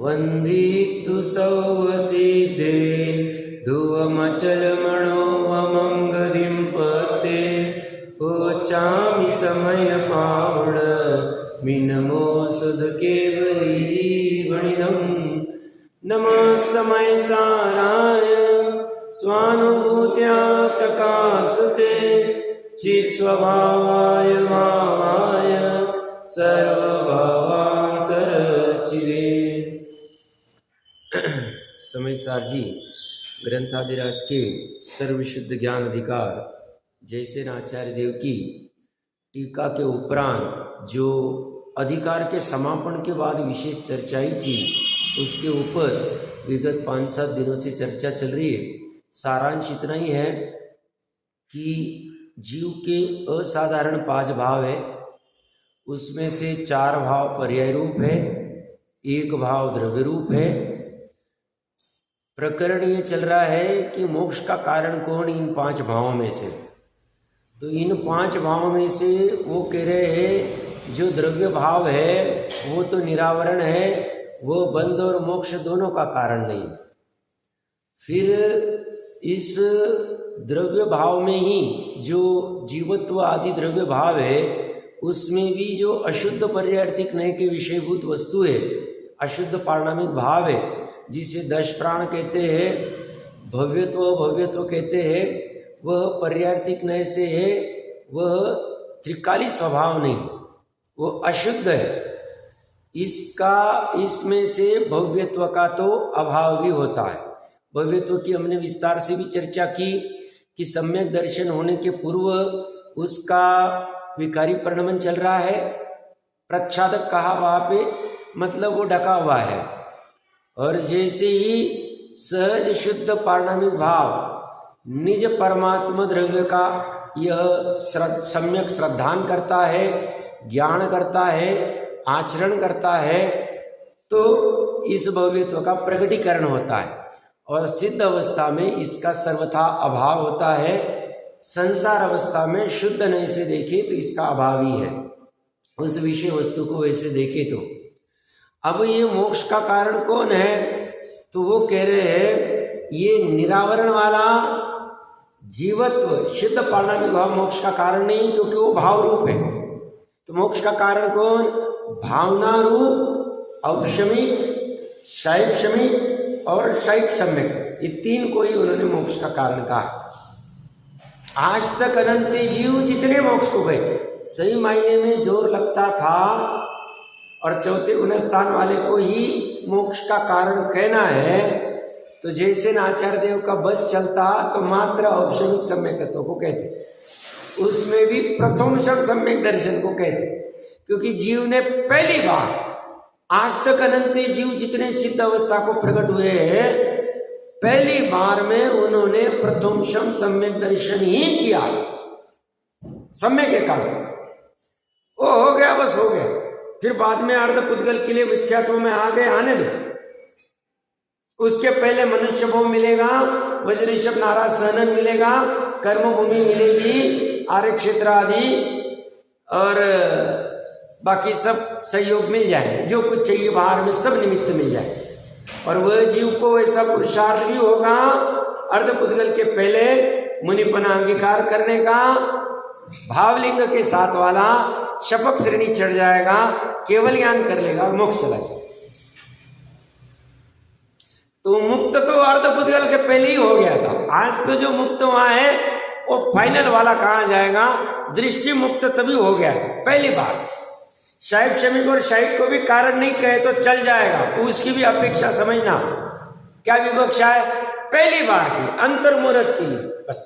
वन्दितु सौवसिद्धे धुवमचलमणोऽमं गतिं पते कोचामि समयपावण मिनमो सुधकेवलीवणिनम् नमः समयसाराय स्वानुभूत्या चकासते चित्स्वभावाय भावाय सर्वभावांतरचिदे। समयसार जी ग्रंथादिराज के सर्वशुद्ध ज्ञान अधिकार जैसे आचार्य देव की टीका के उपरांत जो अधिकार के समापन के बाद विशेष चर्चाई थी उसके ऊपर विगत 5-7 दिनों से चर्चा चल रही है। सारांश इतना ही है कि जीव के असाधारण 5 भाव है, उसमें से 4 भाव पर्याय रूप है, 1 भाव द्रव्य रूप है। प्रकरण ये चल रहा है कि मोक्ष का कारण कौन इन 5 भावों में से। तो इन 5 भावों में से वो कह रहे हैं जो द्रव्य भाव है वो तो निरावरण है, वो बंध और मोक्ष दोनों का कारण नहीं। फिर इस द्रव्य भाव में ही जो जीवत्व आदि द्रव्य भाव है उसमें भी जो अशुद्ध पर्यायर्थिक नय के विषयभूत वस्तु है, अशुद्ध पारणामिक भाव है, जिसे 10 प्राण कहते हैं, भव्यत्व कहते हैं, वह पर्यायर्थिक नय से है, वह त्रिकाली स्वभाव नहीं, वो अशुद्ध है। इसमें से भव्यत्व का तो अभाव भी होता है। भव्यत्व की हमने विस्तार से भी चर्चा की कि सम्यक दर्शन होने के पूर्व उसका विकारी परिणमन चल रहा है। प्रच्छादक कहा वहाँ पे, मतलब वो ढका हुआ है। और जैसे ही सहज शुद्ध पारणामिक भाव निज परमात्मा द्रव्य का यह सम्यक श्रद्धान करता है, ज्ञान करता है, आचरण करता है, तो इस भव्यत्व का प्रकटीकरण होता है। और सिद्ध अवस्था में इसका सर्वथा अभाव होता है। संसार अवस्था में शुद्ध नय से देखे तो इसका अभाव ही है, उस विषय वस्तु को वैसे देखे तो। अब ये मोक्ष का कारण कौन है, तो वो कह रहे हैं ये निरावरण वाला जीवत्व शुद्ध पारणामिक भाव मोक्ष का कारण नहीं, क्योंकि वो भाव रूप है। तो मोक्ष का कारण कौन, भावना रूप औपशमिक, शैक्षमिक और शैक सम्यक, ये 3 को ही उन्होंने मोक्ष का कारण कहा। आज तक अनंत जीव जितने मोक्ष को गए, सही मायने में जोर लगता था और चौथे गुणस्थान वाले को ही मोक्ष का कारण कहना है, तो जैसे आचार्य देव का बस चलता तो मात्र औपशमिक सम्यकत्व को कहते, उसमें भी प्रथम सम्यक दर्शन को कहते, क्योंकि जीव ने पहली बार, आज तक अनंत जीव जितने सिद्ध अवस्था को प्रकट हुए हैं, पहली बार में उन्होंने प्रथम सम्यक दर्शन ही किया। सम्यक एकांत वो हो गया, बस हो गया। फिर बाद में अर्ध पुद्गल के लिए मिथ्यात्व में आ गए, आने दो। उसके पहले मनुष्य भोग मिलेगा, वज्रेशव नाराज सहनन मिलेगा, कर्मभूमि मिलेगी, आर्य क्षेत्र आदि और बाकी सब सहयोग मिल जाएंगे, जो कुछ चाहिए बाहर में सब निमित्त मिल जाए। और वह जीव को ऐसा पुरुषार्थ भी होगा अर्ध पुद्गल के पहले मुनिपन अंगीकार करने का, भावलिंग के साथ वाला शपक श्रेणी चढ़ जाएगा, केवल ज्ञान कर लेगा और मोक्ष चला जाएगा। तो मुक्त तो अर्ध पुद्गल के पहले ही हो गया था। आज तो जो मुक्त हुआ है वो फाइनल वाला कहाँ जाएगा, दृष्टि मुक्त तभी हो गया था पहली बार। शायद शमिक और शायद को भी कारण नहीं कहे तो चल जाएगा, तो उसकी भी अपेक्षा समझना। क्या विवक्षा है, पहली बार की अंतर्मुहूर्त के लिए, बस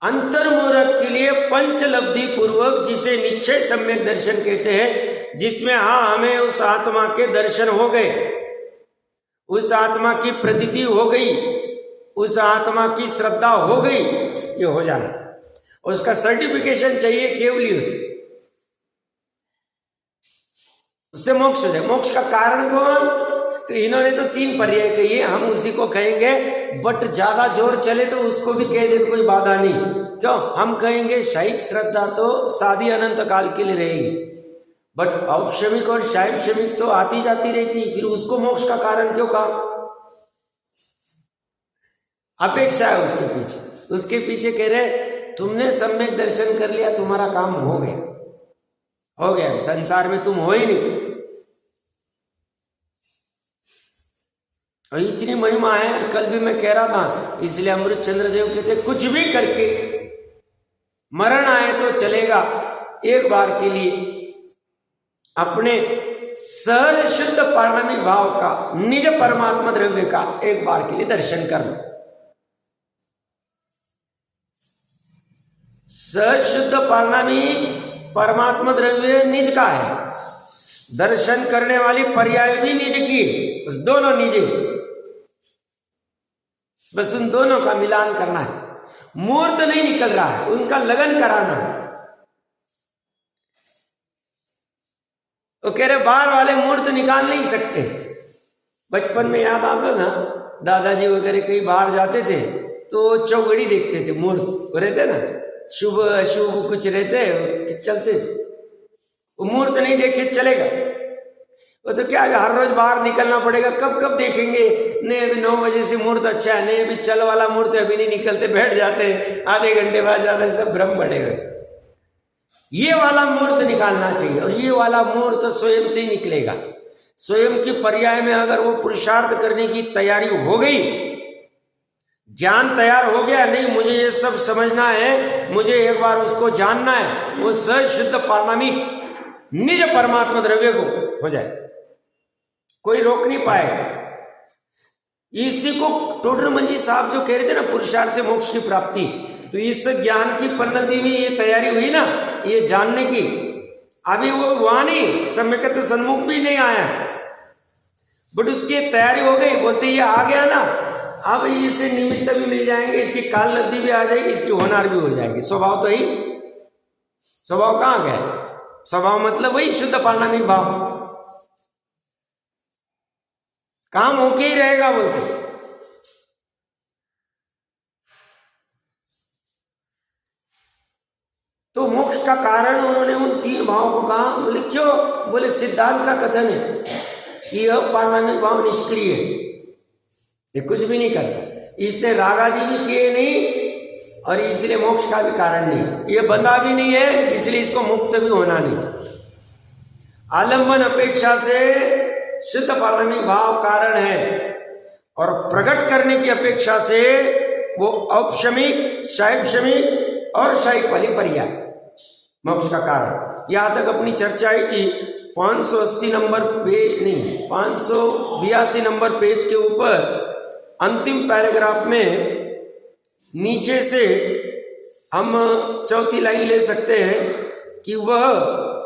अंतर्मुहूर्त के लिए पंचलब्धि पूर्वक, जिसे निश्चय सम्यक दर्शन कहते हैं, जिसमें हाँ हमें उस आत्मा के दर्शन हो गए, उस आत्मा की प्रतीति हो गई, उस आत्मा की श्रद्धा हो गई, ये हो जाना चाहिए। उसका सर्टिफिकेशन चाहिए केवली उससे मोक्ष हो जाए। मोक्ष का कारण कौन, तो इन्होंने तो 3 पर्याय कहिए, हम उसी को कहेंगे, बट ज्यादा जोर चले तो उसको भी कह दे तो कोई बाधा नहीं। क्यों, हम कहेंगे शैक श्रद्धा तो शादी अनंत काल के लिए रहेगी, बट औपशमिक और शैवशमिक तो आती जाती रहती, फिर उसको मोक्ष का कारण क्यों कहा? अपेक्षा है उसके पीछे कह रहे तुमने सम्यक दर्शन कर लिया, तुम्हारा काम हो गया, संसार में तुम हो ही नहीं। और इतनी महिमा है, कल भी मैं कह रहा था, इसलिए अमृत चंद्र देव कहते कुछ भी करके मरण आए तो चलेगा, एक बार के लिए अपने सहज शुद्ध पारणामिक भाव का, निज परमात्मा द्रव्य का एक बार के लिए दर्शन कर लो। सहज शुद्ध पारणामिक परमात्मा द्रव्य निज का है, दर्शन करने वाली पर्याय भी निज की, बस दोनों निजे, बस उन दोनों का मिलान करना है। मूर्त नहीं निकल रहा है, उनका लगन कराना है। वो कह रहे बाहर वाले मूर्त निकाल नहीं सकते। बचपन में याद आता ना, दादाजी वगैरह कहीं बाहर जाते थे तो चौगड़ी देखते थे, मूर्त वो रहते ना, शुभ अशुभ कुछ रहते, चलते वो मूर्त नहीं देखे चलेगा। वो तो क्या हर रोज बाहर निकलना पड़ेगा, कब कब देखेंगे? नहीं अभी 9 बजे से मूर्त अच्छा है, नहीं अभी चल वाला मूर्त अभी नहीं निकलते, बैठ जाते हैं, आधे घंटे बाद जाते हैं, सब भ्रम बढ़ेगा। ये वाला मूर्त निकालना चाहिए, और ये वाला मूर्त स्वयं से ही निकलेगा। स्वयं की पर्याय में अगर वो पुरुषार्थ करने की तैयारी हो गई, ज्ञान तैयार हो गया, नहीं मुझे ये सब समझना है, मुझे एक बार उसको जानना है, वो सहज शुद्ध पारणामिक निज परमात्मा द्रव्य को हो जाए, कोई रोक नहीं पाएगा। इसी को टोडरमल जी साहब जो कह रहे थे ना, पुरुषार्थ से मोक्ष की प्राप्ति, तो इस ज्ञान की परिणति में ये तैयारी हुई ना, ये जानने की। अभी वो वहां नहीं, सम्यक सन्मुख भी नहीं आया, बट उसकी तैयारी हो गई। बोलते ये आ गया ना, अब इसे निमित्त भी मिल जाएंगे, इसकी काल लब्धि भी आ जाएगी, इसकी होनार भी हो जाएगी। स्वभाव तो ही, स्वभाव कहाँ गया? स्वभाव मतलब वही शुद्ध पारणामिक भाव, काम होके ही रहेगा बोलते। तो मोक्ष का कारण उन्होंने उन 3 भावों को कहा। बोले क्यों? बोले सिद्धांत का कथन है कि यह पारणामिक भाव निष्क्रिय है, ये कुछ भी नहीं करता, इसने राग आदि भी किए नहीं, और इसलिए मोक्ष का भी कारण नहीं, ये बंधा भी नहीं है, इसलिए इसको मुक्त भी होना नहीं। आलंबन अपेक्षा से शुद्ध पारणामिक भाव कारण है, और प्रकट करने की अपेक्षा से वो औपशमिक, शैवशमिक और शैक वाली पर्याय मोक्ष का कारण। यहां तक अपनी चर्चा आई थी 580 नंबर पेज, नहीं 582 नंबर पेज के ऊपर अंतिम पैराग्राफ में नीचे से हम चौथी लाइन ले सकते हैं कि वह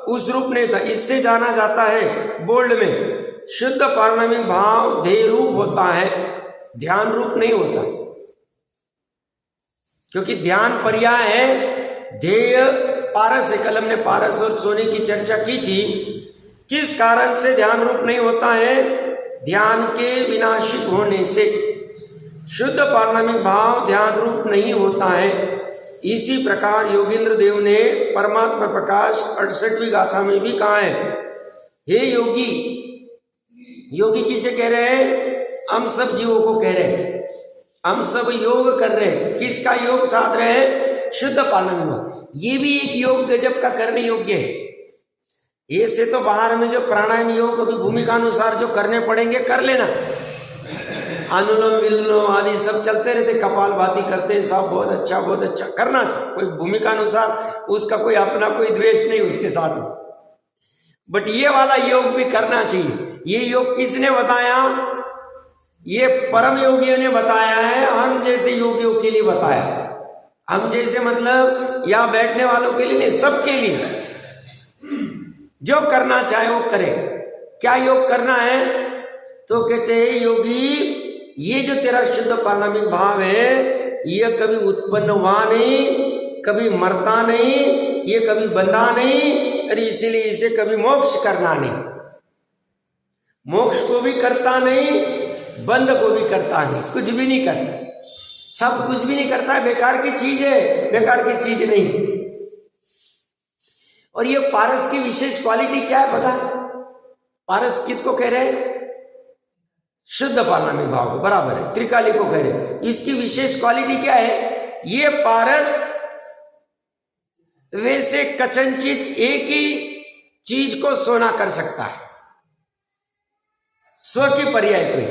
उस रूप नहीं था, इससे जाना जाता है बोल्ड में, शुद्ध पारणामिक भाव ध्येय रूप होता है, ध्यान रूप नहीं होता, क्योंकि ध्यान पर्याय है, ध्येय पारस है। कल हमने पारस और सोने की चर्चा की थी। किस कारण से ध्यान रूप नहीं होता है? ध्यान के विनाशित होने से शुद्ध पारणामिक भाव ध्यान रूप नहीं होता है। इसी प्रकार योगींद्र देव ने परमात्मा प्रकाश 68वीं गाथा में भी कहा है, हे योगी, योगी किसे कह रहे हैं? हम सब जीवों को कह रहे हैं, हम सब योग कर रहे हैं। किसका योग साध रहे हैं? शुद्ध पारणामिक भाव। ये भी एक योग गजब का करने योग्य है। ये से तो बाहर में जो प्राणायाम योग अभी भूमिका अनुसार जो करने पड़ेंगे कर लेना, अनुलोम विलोम आदि सब चलते रहते, कपालभाति करते, सब बहुत अच्छा करना चाहिए, कोई भूमिका अनुसार, उसका कोई अपना कोई द्वेष नहीं उसके साथ में। बट ये वाला योग भी करना चाहिए। ये योग किसने बताया? ये परम योगियों ने बताया है, हम जैसे योगियों के लिए बताया। हम जैसे मतलब यहाँ बैठने वालों के लिए नहीं, सबके लिए। जो करना चाहे वो करे। क्या योग करना है? तो कहते हैं योगी, ये जो तेरा शुद्ध पारणामिक भाव है, ये कभी उत्पन्न हुआ नहीं, कभी मरता नहीं, ये कभी बंधा नहीं, और इसीलिए इसे कभी मोक्ष करना नहीं। मोक्ष को भी करता नहीं, बंध को भी करता नहीं, कुछ भी नहीं करता, सब कुछ भी नहीं करता है। बेकार की चीज है, बेकार की चीज नहीं। और ये पारस की विशेष क्वालिटी क्या है पता? पारस किसको कह रहे हैं? शुद्ध पारनामिक भाव को, बराबर है, त्रिकाली को कह रहे हैं। इसकी विशेष क्वालिटी क्या है? ये पारस वैसे कचनचित एक ही चीज को सोना कर सकता है, स्व की पर्याय कोई।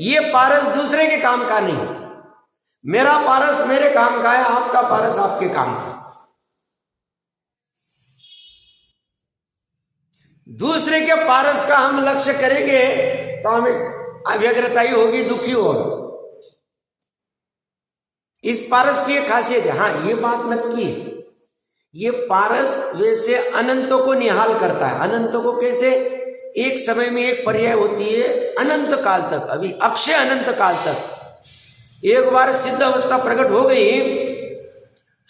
ये पारस दूसरे के काम का नहीं। मेरा पारस मेरे काम का है, आपका पारस आपके काम का। दूसरे के पारस का हम लक्ष्य करेंगे तो हमें व्यग्रता ही होगी, दुखी होगा। इस पारस की एक खासियत है। हाँ, ये बात नक्की है, ये पारस वैसे अनंतों को निहाल करता है। अनंतों को कैसे? एक समय में एक पर्याय होती है अनंत काल तक, अभी अक्षय अनंत काल तक। एक बार सिद्ध अवस्था प्रकट हो गई,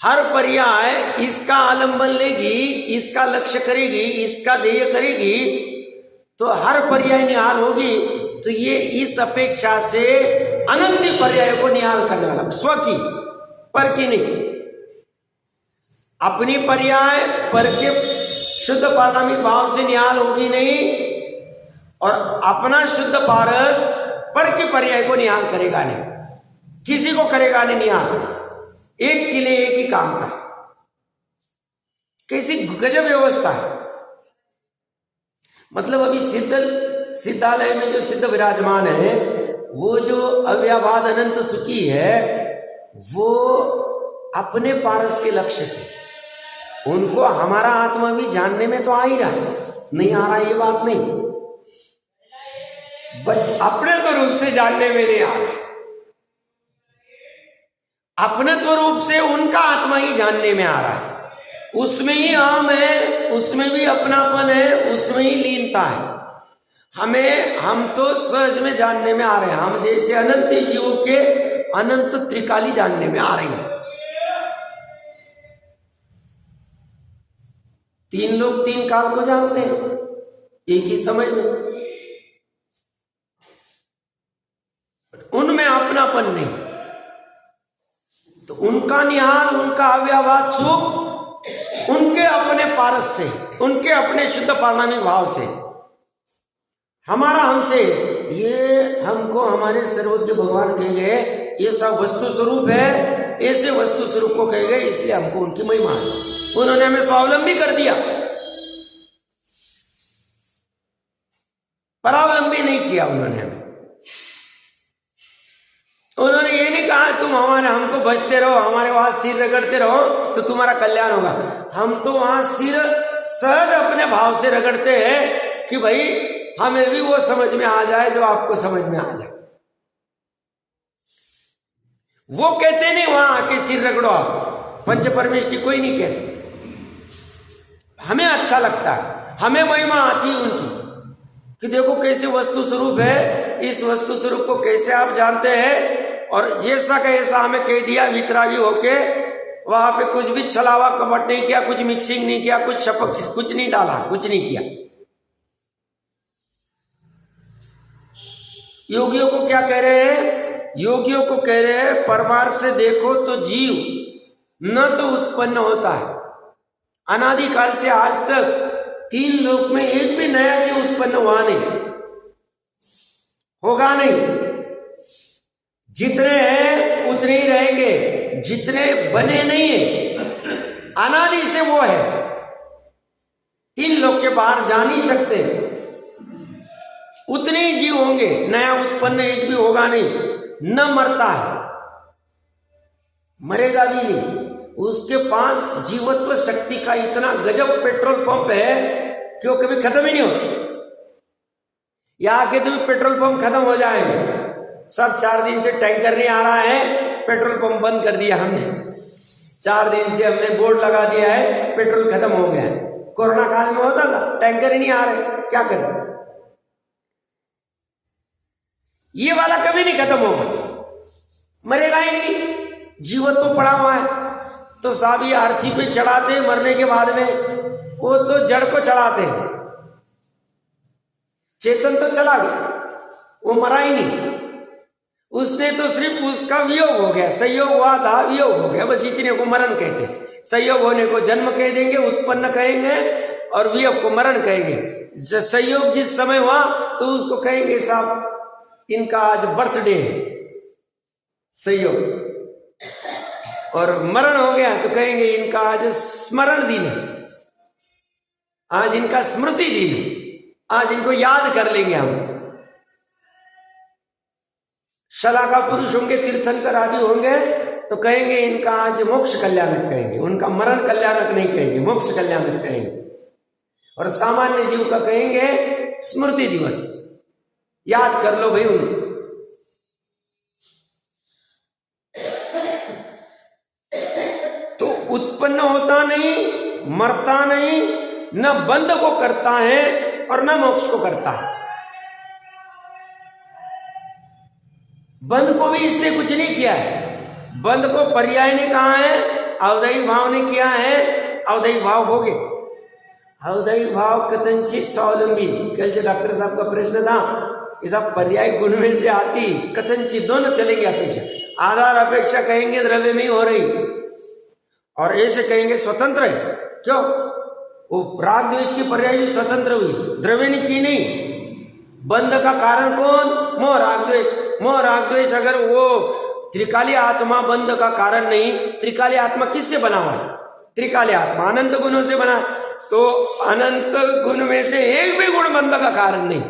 हर पर्याय इसका आलंबन लेगी, इसका लक्ष्य करेगी, इसका ध्येय करेगी, तो हर पर्याय निहाल होगी। तो ये इस अपेक्षा से अनंत पर्याय को निहाल करने वाला, स्व की, पर की नहीं। अपनी पर्याय पर के शुद्ध पारनामिक भाव से निहाल होगी नहीं, और अपना शुद्ध पारस पर के पर्याय को निहाल करेगा नहीं, किसी को करेगा नहीं निहाल। एक के लिए एक ही काम का। कैसी गजब व्यवस्था है। मतलब अभी सिद्धालय में जो सिद्ध विराजमान है, वो जो अव्याबाद अनंत सुखी है, वो अपने पारस के लक्ष्य से, उनको हमारा आत्मा भी जानने में तो आ ही रहा है, नहीं आ रहा ये बात नहीं, बट अपने तो रूप से जानने में नहीं आ रहा। अपने तो रूप से उनका आत्मा ही जानने में आ रहा है, उसमें ही हम है, उसमें भी अपनापन है, उसमें ही लीनता है। हम तो सहज में जानने में आ रहे हैं, हम जैसे अनंत जीवों के अनंत त्रिकाली जानने में आ रही है। तीन लोग तीन काल को जानते हैं एक ही समय में, उनमें अपनापन नहीं, तो उनका निहाल, उनका अव्यावाद सुख उनके अपने पारस से, उनके अपने शुद्ध पारनामिक भाव से। हमारा हमसे, ये हमको हमारे सर्वज्ञ भगवान कहे गए, ये सब वस्तु स्वरूप है, ऐसे वस्तु स्वरूप को कहे गए, इसलिए हमको उनकी महिमा है। उन्होंने हमें स्वावलंबी कर दिया, परावलंबी नहीं किया उन्होंने हमें। उन्होंने ये नहीं कहा तुम हमको बचते रहो, हमारे वहां सिर रगड़ते रहो तो तुम्हारा कल्याण होगा। हम तो वहां सिर सहज अपने भाव से रगड़ते हैं कि भाई हमें भी वो समझ में आ जाए जो आपको समझ में आ जाए। वो कहते नहीं वहां आके सिर रगड़ो आप, पंच परमेष्टि कोई नहीं कहते। हमें अच्छा लगता है, हमें महिमा आती है उनकी कि देखो कैसे वस्तु स्वरूप है, इस वस्तु स्वरूप को कैसे आप जानते हैं। और जैसा का ऐसा हमें कह दिया, वितरागी होके वहां पे कुछ भी छलावा कपट नहीं किया, कुछ मिक्सिंग नहीं किया, कुछ शपक कुछ नहीं डाला, कुछ नहीं किया। योगियों को क्या कह रहे हैं? योगियों को कह रहे हैं परमार्थ से देखो तो जीव न तो उत्पन्न होता है, अनादिकाल से आज तक तीन लोक में एक भी नया जीव उत्पन्न हुआ नहीं, होगा नहीं। जितने हैं उतने ही रहेंगे, जितने बने नहीं है, अनादि से वो है, तीन लोक के बाहर जा नहीं सकते, उतने ही जीव होंगे, नया उत्पन्न एक भी होगा नहीं। न मरता है, मरेगा भी नहीं। उसके पास जीवत्व शक्ति का इतना गजब पेट्रोल पंप है कि वो कभी खत्म ही नहीं हो। या आके तुम्हें पेट्रोल पंप खत्म हो जाए, सब 4 दिन से टैंकर नहीं आ रहा है, पेट्रोल पंप बंद कर दिया हमने, 4 दिन से हमने बोर्ड लगा दिया है, पेट्रोल खत्म हो गया है। कोरोना काल में होता था, टैंकर ही नहीं आ रहे, क्या करें? ये वाला कभी नहीं खत्म होगा, मरेगा ही नहीं, जीवत्व तो पड़ा हुआ है। तो साहब ये अर्थी पे चढ़ाते मरने के बाद में, वो तो जड़ को चढ़ाते, चेतन तो चला गया, वो मरा ही नहीं। उसने तो सिर्फ उसका वियोग हो गया, संयोग हुआ था, वियोग हो गया, बस इतने को मरण कहते। संयोग होने को जन्म कह देंगे, उत्पन्न कहेंगे, और वियोग को मरण कहेंगे। संयोग जिस समय हुआ तो उसको कहेंगे साहब इनका आज बर्थडे है, संयोग। और मरण हो गया तो कहेंगे इनका आज स्मरण दिन है, आज इनका स्मृति दिन है, आज इनको याद कर लेंगे हम। शलाका पुरुष होंगे, तीर्थंकर आदि होंगे तो कहेंगे इनका आज मोक्ष कल्याणक कहेंगे, उनका मरण कल्याणक नहीं कहेंगे, मोक्ष कल्याणक कहेंगे। और सामान्य जीव का कहेंगे स्मृति दिवस, याद कर लो भाई उनको। तो उत्पन्न होता नहीं, मरता नहीं, न बंध को करता है और न मोक्ष को करता है। बंध को भी इसने कुछ नहीं किया है, बंध को पर्याय ने कहा है, अवधि भाव ने किया है, अवधि भाव भोगे। अवधि भाव कथनचित स्वावलंबी, कल जो डॉक्टर साहब का प्रश्न था कि साहब पर्याय गुण में से आती, कथनचित दोनों चलेंगे अपेक्षा। आधार अपेक्षा कहेंगे द्रव्य में ही हो रही, और ऐसे कहेंगे स्वतंत्र है। क्यों? वो राग द्वेष की पर्याय भी स्वतंत्र हुई, द्रव्य ने की नहीं। बंध का कारण कौन? मोह राग द्वेष। मोह राग द्वेष अगर वो त्रिकाली आत्मा बंध का कारण नहीं, त्रिकाली आत्मा किससे बना हुआ है? त्रिकाली आत्मा अनंत गुणों से बना, तो अनंत गुण में से एक भी गुण बंध का कारण नहीं।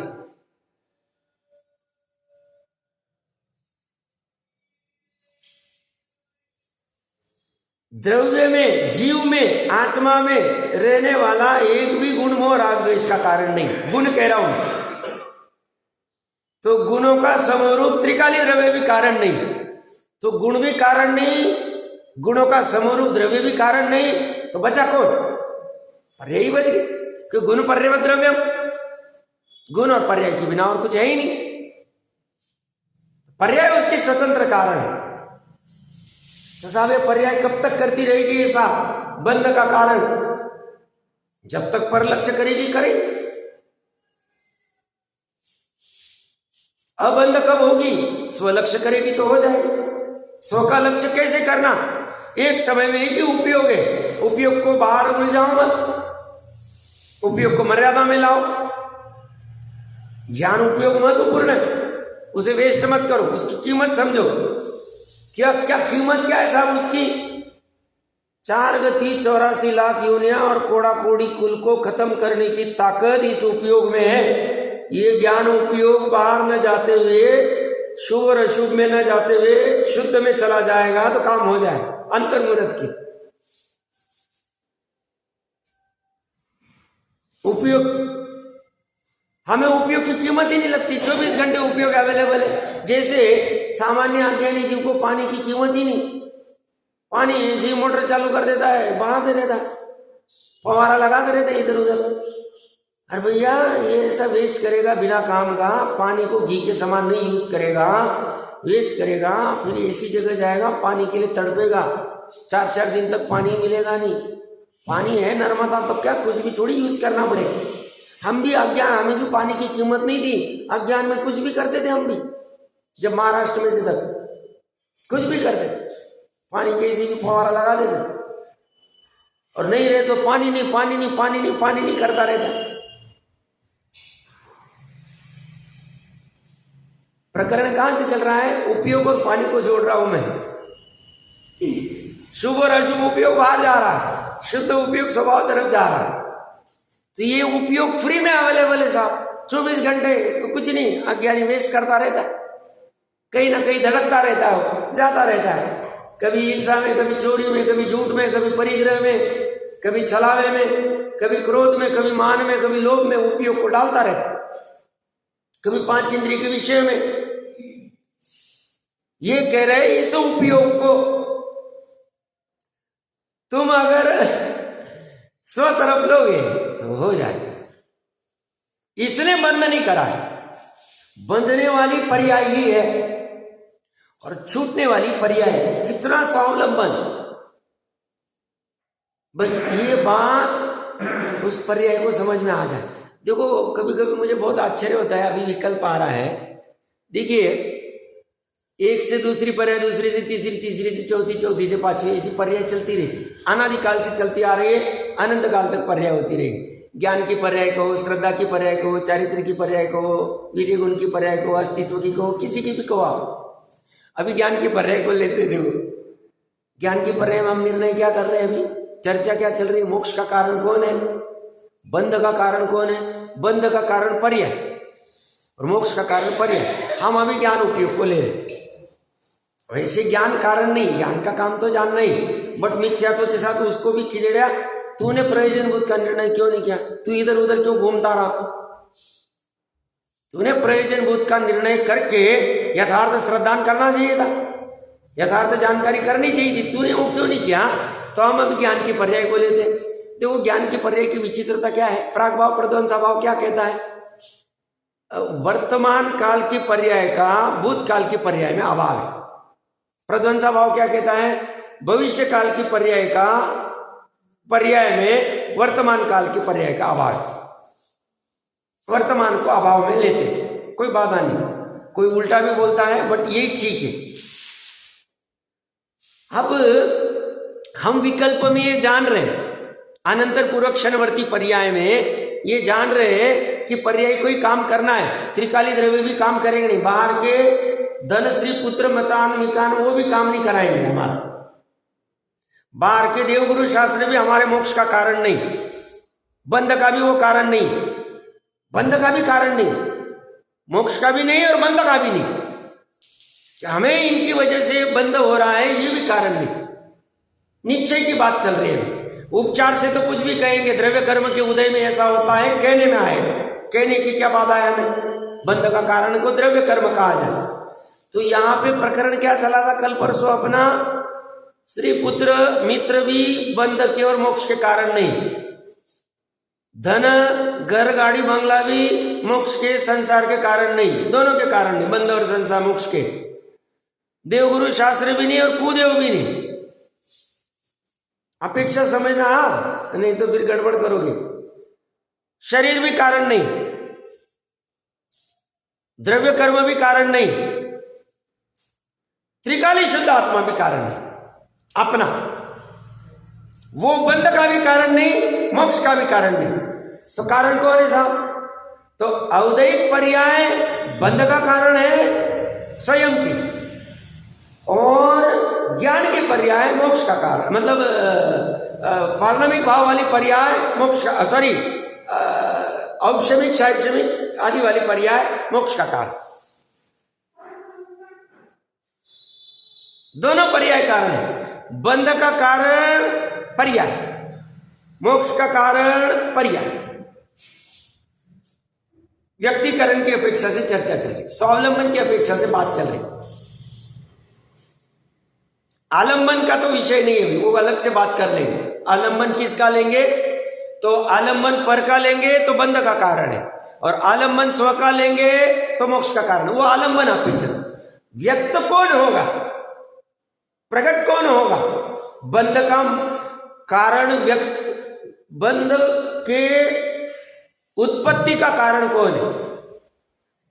द्रव्य में, जीव में, आत्मा में रहने वाला एक भी गुण मोह राग द्वेष का कारण नहीं। गुण कह रहा हूं तो गुणों का समरूप त्रिकाली द्रव्य भी कारण नहीं, तो गुण भी कारण नहीं, गुणों का समरूप द्रव्य भी कारण नहीं, तो बचा कौन? पर्याय ही बच गए, क्योंकि गुण पर्याय द्रव्यम, गुण और पर्याय के बिना और कुछ है ही नहीं। पर्याय उसके स्वतंत्र कारण है। तो साहब ये पर्याय कब तक करती रहेगी? ये साहब बंध का कारण जब तक पर लक्ष्य करेगी करेगी। अबंध कब होगी? स्वलक्ष्य करेगी तो हो जाएगी। स्व का लक्ष्य कैसे करना? एक समय में एक ही उपयोग है, उपयोग को बाहर उलझाओ मत, उपयोग को मर्यादा में लाओ। ज्ञान उपयोग महत्वपूर्ण है, उसे वेस्ट मत करो, उसकी कीमत समझो। क्या क्या कीमत क्या है साहब उसकी? 4 गति 84 लाख योनियां और कोड़ा कोड़ी कुल को खत्म करने की ताकत इस उपयोग में है। ये ज्ञान उपयोग बाहर न जाते हुए, शुभ और अशुभ में न जाते हुए शुद्ध में चला जाएगा तो काम हो जाए अंतर्मुहूर्त की। उपयोग, हमें उपयोग की कीमत ही नहीं लगती, 24 घंटे उपयोग अवेलेबल है। जैसे सामान्य अज्ञानी जीव को पानी की कीमत ही नहीं, पानी ऐसी मोटर चालू कर देता है, बहाते रहता है, फवारा लगाते रहता है इधर उधर। अरे भैया ये ऐसा वेस्ट करेगा बिना काम का, पानी को घी के समान नहीं यूज करेगा, वेस्ट करेगा, फिर ऐसी जगह जाएगा पानी के लिए तड़पेगा, 4-4 दिन तक पानी मिलेगा नहीं। पानी है नर्मदा तो क्या कुछ भी थोड़ी यूज करना पड़ेगा। हम भी अज्ञान, हमें भी पानी की कीमत नहीं थी, अज्ञान में कुछ भी करते थे हम भी। जब महाराष्ट्र में थे तब कुछ भी करते, पानी कैसी भी फवारा लगा देते, और नहीं रहे तो पानी नहीं पानी नहीं पानी नहीं पानी नहीं करता रहता। प्रकरण कहां से चल रहा है? उपयोग और पानी को जोड़ रहा हूं मैं। शुभ और अशुभ उपयोग बाहर जा रहा है, शुद्ध उपयोग स्वभाव तरफ जा रहा है। तो ये उपयोग फ्री में अवेलेबल है साहब, 24 घंटे, इसको कुछ नहीं अज्ञानी वेस्ट करता रहता है, कहीं ना कहीं धड़कता रहता है, जाता रहता है, कभी हिंसा में, कभी चोरी में, कभी झूठ में, कभी परिग्रह में, कभी छलावे में, कभी क्रोध में, कभी मान में, कभी लोभ में उपयोग को डालता रहता है, कभी 5 इंद्रिय के विषय में। ये कह रहे इस उपयोग को तुम अगर स्व तरफ लोगे तो हो जाएगा। इसने बंध नहीं करा है, बंधने वाली पर्याय ही है और छूटने वाली पर्याय है। कितना स्वावलंबन, बस ये बात उस पर्याय को समझ में आ जाए। देखो कभी कभी मुझे बहुत आश्चर्य होता है, अभी विकल्प आ रहा है, देखिए एक से दूसरी पर्याय, दूसरी से तीसरी, तीसरी से चौथी, चौथी से पांचवी, ऐसी पर्याय चलती रहती, अनादिकाल से चलती आ रही है, अनंत काल तक पर्याय होती रहेगी। ज्ञान की पर्याय कहो, श्रद्धा की पर्याय कहो, चारित्र की पर्याय कहो, वीर्य गुण की पर्याय कहो, अस्तित्व की कहो, किसी की भी कहो आप। अभी ज्ञान की पर्याय को लेते थे वो, ज्ञान की पर्याय में हम निर्णय क्या कर रहे हैं, अभी चर्चा क्या चल रही है, मोक्ष का कारण कौन है, बंध का कारण कौन है, बंध का कारण पर्याय और मोक्ष का कारण पर्याय। हम अभी ज्ञान उपयोग को ले रहे, वैसे ज्ञान कारण नहीं, ज्ञान का काम तो जानना ही, बट मिथ्यात्व के साथ उसको भी खिजड़िया। तूने प्रयोजनभूत का निर्णय क्यों नहीं किया, तू इधर उधर क्यों घूमता रहा, तूने प्रयोजनभूत का निर्णय करके यथार्थ श्रद्धान करना चाहिए था, यथार्थ जानकारी करनी चाहिए थी, तूने वो क्यों नहीं किया। तो हम अभी ज्ञान की पर्याय को लेते। देखो ज्ञान की पर्याय की विचित्रता क्या है, प्रागभाव प्रध्वंसाभाव क्या कहता है, वर्तमान काल की पर्याय का भूतकाल की पर्याय में अभाव है। प्रध्वंसाभाव क्या कहता है, भविष्य काल की पर्याय का पर्याय में वर्तमान काल की पर्याय का अभाव है, वर्तमान को अभाव में लेते, कोई बाधा नहीं, कोई उल्टा भी बोलता है बट यही ठीक है। अब हम विकल्प में ये जान रहे, अनंतर पूर्वक क्षणवर्ती पर्याय में ये जान रहे कि पर्याय कोई काम करना है, त्रिकाली द्रव्य भी काम करेंगे नहीं, बाहर के धन श्री पुत्र मतान मिकान वो भी काम नहीं कराएंगे हमारा, बाहर के देवगुरु शास्त्र भी हमारे मोक्ष का कारण नहीं, बंध का भी वो कारण नहीं, बंध का भी कारण नहीं, मोक्ष का भी नहीं और बंध का भी नहीं, हमें इनकी वजह से बंध हो रहा है ये भी कारण नहीं। निश्चय की बात चल रही है, उपचार से तो कुछ भी कहेंगे, द्रव्य कर्म के उदय में ऐसा होता है, कहने में आए, कहने की क्या बाधा है हमें, बंध का कारण को द्रव्य कर्म कहा जाए। तो यहाँ पे प्रकरण क्या चला था कल परसों अपना, श्री पुत्र मित्र भी बंध के और मोक्ष के कारण नहीं, धन घर गाड़ी बंगला भी मोक्ष के संसार के कारण नहीं, दोनों के कारण नहीं, बंध और संसार मोक्ष के, देवगुरु शास्त्र भी नहीं और कुदेव भी नहीं, अपेक्षा समझना, नहीं तो फिर गड़बड़ करोगे। शरीर भी कारण नहीं, द्रव्य कर्म भी कारण नहीं, त्रिकाली शुद्ध आत्मा भी कारण नहीं अपना, वो बंध का भी कारण नहीं, मोक्ष का भी कारण नहीं। तो कारण कौन है साहब, तो औदैहिक पर्याय बंध का कारण है स्वयं की, और ज्ञान की पर्याय मोक्ष का कारण, मतलब पारमाणिक भाव वाली पर्याय मोक्ष का, सॉरी औपशमिक शैक्षमिक आदि वाली पर्याय मोक्ष का कारण, दोनों पर्याय कारण है। बंध का कारण पर्याय, मोक्ष का कारण पर्याय। व्यक्तिकरण की अपेक्षा से चर्चा चल रही, स्वावलंबन की अपेक्षा से बात चल रही, आलंबन का तो विषय नहीं है, वो अलग से बात कर लेंगे। आलंबन किसका लेंगे, तो आलंबन पर का लेंगे तो बंध का कारण है, और आलंबन स्व का लेंगे तो मोक्ष का कारण, वो आलंबन अपेक्षा से। व्यक्त कौन होगा, प्रकट कौन होगा, बंध का कारण व्यक्त, बंध के उत्पत्ति का कारण कौन है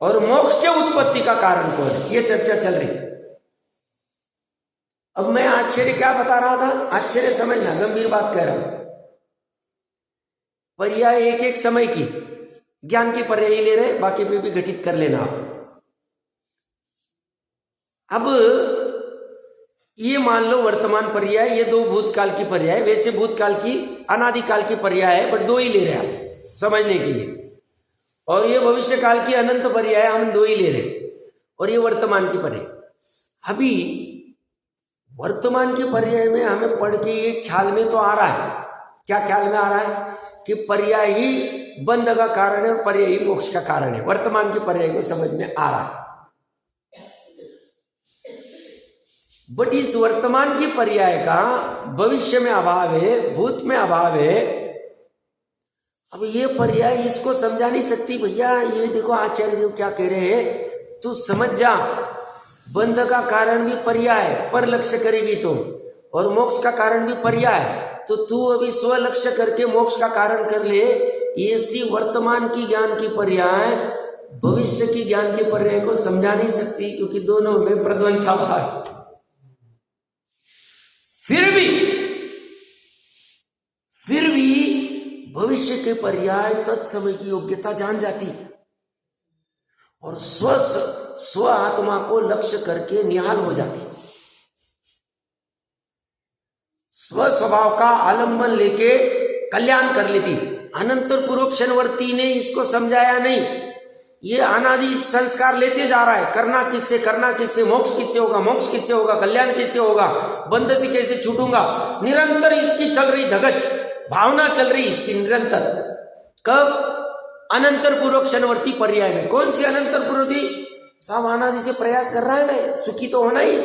और मोक्ष के उत्पत्ति का कारण कौन है, ये चर्चा चल रही। अब मैं आश्चर्य क्या बता रहा था, आश्चर्य समझना, गंभीर बात कह रहा हूं। पर्याय एक एक समय की, ज्ञान की पर्याय ले रहे, बाकी पे भी घटित कर लेना आप। अब ये मान लो वर्तमान पर्याय, ये दो भूतकाल की पर्याय, वैसे भूतकाल की अनादिकाल की पर्याय है बट दो ही ले रहे हैं समझने के लिए, और ये भविष्य काल की अनंत पर्याय हम दो ही ले रहे, और ये वर्तमान की पर्याय। अभी वर्तमान की पर्याय में हमें पढ़ के ये ख्याल में तो आ रहा है, क्या ख्याल में आ रहा है कि पर्याय ही बंध का कारण है और पर्याय ही मोक्ष का कारण है, वर्तमान की पर्याय को समझ में आ रहा है। बट इस वर्तमान की पर्याय का भविष्य में अभाव है, भूत में अभाव है। अब ये पर्याय इसको समझा नहीं सकती भैया, ये देखो आचार्य देव क्या कह रहे हैं, तू समझ जा, बंध का कारण भी पर्याय पर लक्ष्य करेगी तो, और मोक्ष का कारण भी पर्याय, तो तू अभी स्व लक्ष्य करके मोक्ष का कारण कर ले। ऐसी वर्तमान की ज्ञान की पर्याय भविष्य की ज्ञान के पर्याय को समझा नहीं सकती, क्योंकि दोनों में प्रध्वंसाभाव है। फिर भी भविष्य के पर्याय तत्समय की योग्यता जान जाती और स्व आत्मा को लक्ष्य करके निहाल हो जाती, स्व स्वभाव का आलंबन लेके कल्याण कर लेती। अनंतर पूर्वक्षणवर्ती ने इसको समझाया नहीं, ये अनादि संस्कार लेते जा रहा है, करना किससे, मोक्ष किससे होगा, कल्याण किससे होगा, बंध से कैसे छूटूंगा, निरंतर इसकी चल रही धगच भावना चल रही इसकी निरंतर। कब? अनंतर पूर्वक्षणवर्ती पर्याय में। कौन सी अनंतर पूर्वती? साहब अनादि से प्रयास कर रहा है ना, सुखी तो होना ही।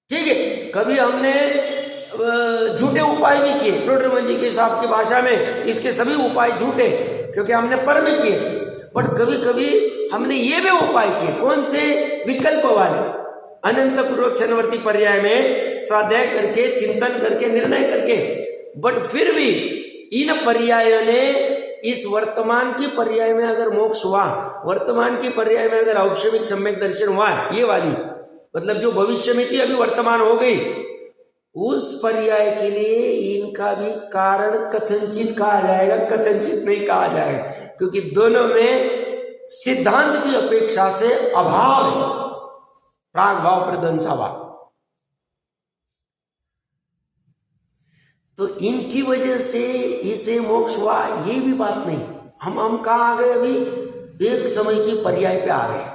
ठीक है, कभी हमने झूठे उपाय भी किए, टोडरमन जी के साहब की भाषा में इसके सभी उपाय झूठे, क्योंकि हमने पर भी किए। पर कभी कभी हमने ये भी उपाय किए, कौन से? विकल्प वाले, अनंत पूर्वक्षणवर्ती पर्याय में स्वाध्याय करके, चिंतन करके, निर्णय करके। बट फिर भी इन पर्यायों ने इस वर्तमान की पर्याय में अगर मोक्ष हुआ, वर्तमान की पर्याय में अगर औपशमिक सम्यक दर्शन हुआ, ये वाली मतलब जो भविष्य में थी अभी वर्तमान हो गई, उस पर्याय के लिए इनका भी कारण कथनचित कहा जाएगा, कथनचित नहीं कहा जाएगा, क्योंकि दोनों में सिद्धांत की अपेक्षा से अभाव है, प्राग भाव प्रध्वंसाभाव। तो इनकी वजह से इसे मोक्ष हुआ, ये भी बात नहीं। हम कहाँ आ गए? अभी एक समय की पर्याय पे आ गए।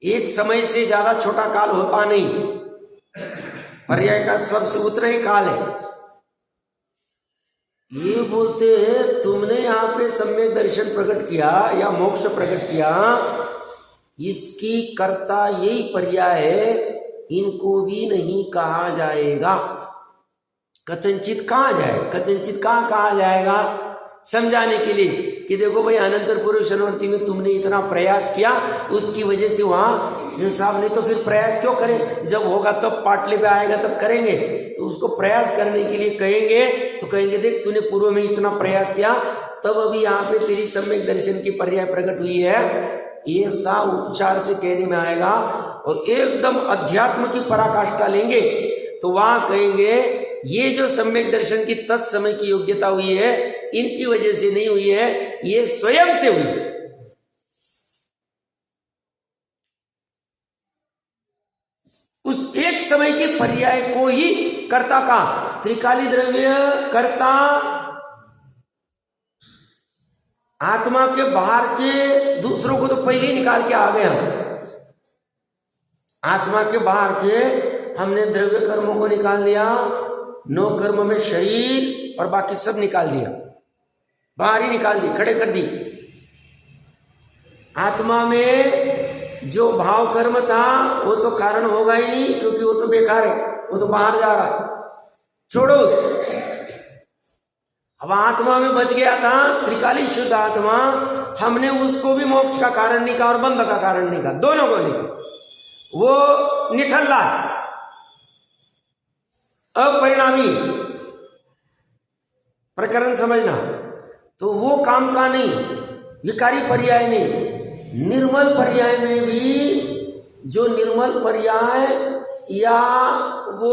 एक समय से ज्यादा छोटा काल होता नहीं, पर्याय का सबसे उतना ही काल है। ये बोलते हैं तुमने यहां पे सम्यक दर्शन प्रकट किया या मोक्ष प्रकट किया, इसकी कर्ता यही पर्याय है, इनको भी नहीं कहा जाएगा। कथनचित कहा जाए, कथनचित कहा जाएगा समझाने के लिए कि देखो भाई अनंतर पूर्वक्षणवर्ती में तुमने इतना प्रयास किया, उसकी वजह से वहां साहब ने तो फिर प्रयास क्यों करें, जब होगा तब पाटले पे आएगा तब करेंगे। तो उसको प्रयास करने के लिए कहेंगे तो कहेंगे देख तूने पूर्व में इतना प्रयास किया, तब अभी यहाँ पे तेरी सम्यक दर्शन की पर्याय प्रकट हुई है, ऐसा उपचार से कहने में आएगा। और एकदम अध्यात्म की पराकाष्ठा लेंगे तो वहां कहेंगे ये जो सम्यक दर्शन की तत्समय की योग्यता हुई है, इनकी वजह से नहीं हुई है, ये स्वयं से हुई। उस एक समय के पर्याय को ही कर्ता का, त्रिकाली द्रव्य कर्ता आत्मा के बाहर के दूसरों को तो पहले ही निकाल के आ गए हम। आत्मा के बाहर के हमने द्रव्य कर्मों को निकाल दिया, 9 कर्म में शरीर और बाकी सब निकाल दिया, बाहर ही निकाल दी, खड़े कर दी। आत्मा में जो भाव कर्म था वो तो कारण होगा ही नहीं, क्योंकि वो तो बेकार है, वो तो बाहर जा रहा है, छोड़ो उसको। अब आत्मा में बच गया था त्रिकाली शुद्ध आत्मा, हमने उसको भी मोक्ष का कारण नहीं कहा और बंध का कारण नहीं कहा, दोनों को नहीं कहा। वो निठल्ला, अपरिणामी प्रकरण समझना, तो वो काम का नहीं, विकारी पर्याय नहीं। निर्मल पर्याय में भी जो निर्मल पर्याय या वो